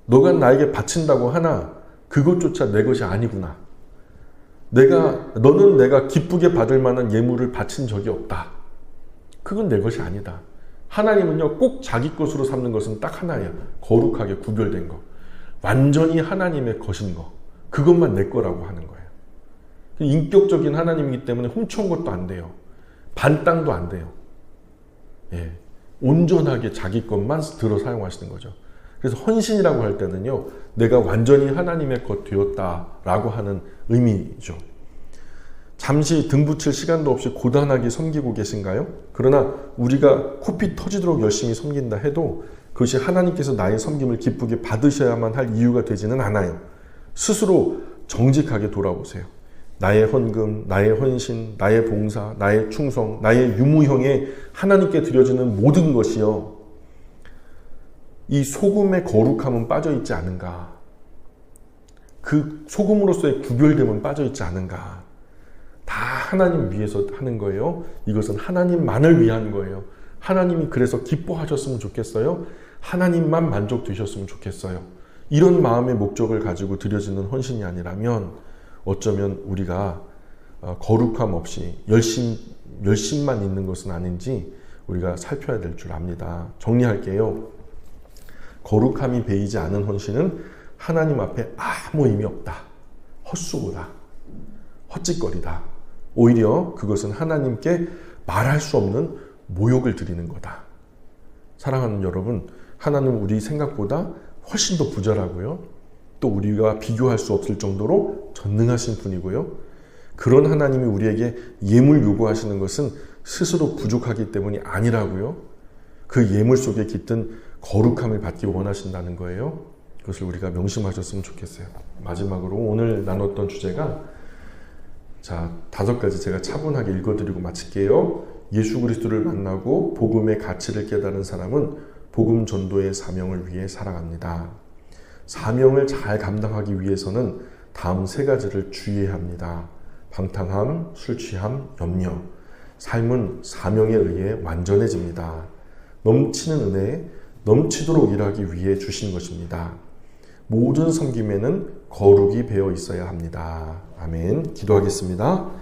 Speaker 1: 너가 나에게 바친다고 하나 그것조차 내 것이 아니구나. 너는 내가 기쁘게 받을 만한 예물을 바친 적이 없다. 그건 내 것이 아니다. 하나님은요, 꼭 자기 것으로 삼는 것은 딱 하나예요. 거룩하게 구별된 거. 완전히 하나님의 것인 거. 그것만 내 거라고 하는 거예요. 인격적인 하나님이기 때문에 훔쳐온 것도 안 돼요. 반 땅도 안 돼요. 예. 온전하게 자기 것만 들어 사용하시는 거죠. 그래서 헌신이라고 할 때는요, 내가 완전히 하나님의 것 되었다라고 하는 의미죠. 잠시 등 붙일 시간도 없이 고단하게 섬기고 계신가요? 그러나 우리가 코피 터지도록 열심히 섬긴다 해도 그것이 하나님께서 나의 섬김을 기쁘게 받으셔야만 할 이유가 되지는 않아요. 스스로 정직하게 돌아보세요. 나의 헌금, 나의 헌신, 나의 봉사, 나의 충성, 나의 유무형에 하나님께 드려지는 모든 것이요, 이 소금의 거룩함은 빠져있지 않은가? 그 소금으로서의 구별됨은 빠져있지 않은가? 다 하나님 위해서 하는 거예요. 이것은 하나님만을 위한 거예요. 하나님이 그래서 기뻐하셨으면 좋겠어요. 하나님만 만족되셨으면 좋겠어요. 이런 마음의 목적을 가지고 드려지는 헌신이 아니라면 어쩌면 우리가 거룩함 없이 열심만 있는 것은 아닌지 우리가 살펴야 될 줄 압니다. 정리할게요. 거룩함이 배이지 않은 헌신은 하나님 앞에 아무 의미 없다. 헛수고다. 헛짓거리다. 오히려 그것은 하나님께 말할 수 없는 모욕을 드리는 거다. 사랑하는 여러분, 하나님은 우리 생각보다 훨씬 더 부자라고요. 또 우리가 비교할 수 없을 정도로 전능하신 분이고요. 그런 하나님이 우리에게 예물 요구하시는 것은 스스로 부족하기 때문이 아니라고요. 그 예물 속에 깃든 거룩함을 받기 원하신다는 거예요. 그것을 우리가 명심하셨으면 좋겠어요. 마지막으로 오늘 나눴던 주제가, 자, 5가지 제가 차분하게 읽어드리고 마칠게요. 예수 그리스도를 만나고 복음의 가치를 깨달은 사람은 복음 전도의 사명을 위해 살아갑니다. 사명을 잘 감당하기 위해서는 다음 3가지를 주의해야 합니다. 방탕함, 술 취함, 염려. 삶은 사명에 의해 완전해집니다. 넘치는 은혜에 넘치도록 일하기 위해 주신 것입니다. 모든 섬김에는 거룩이 배어 있어야 합니다. 아멘. 기도하겠습니다.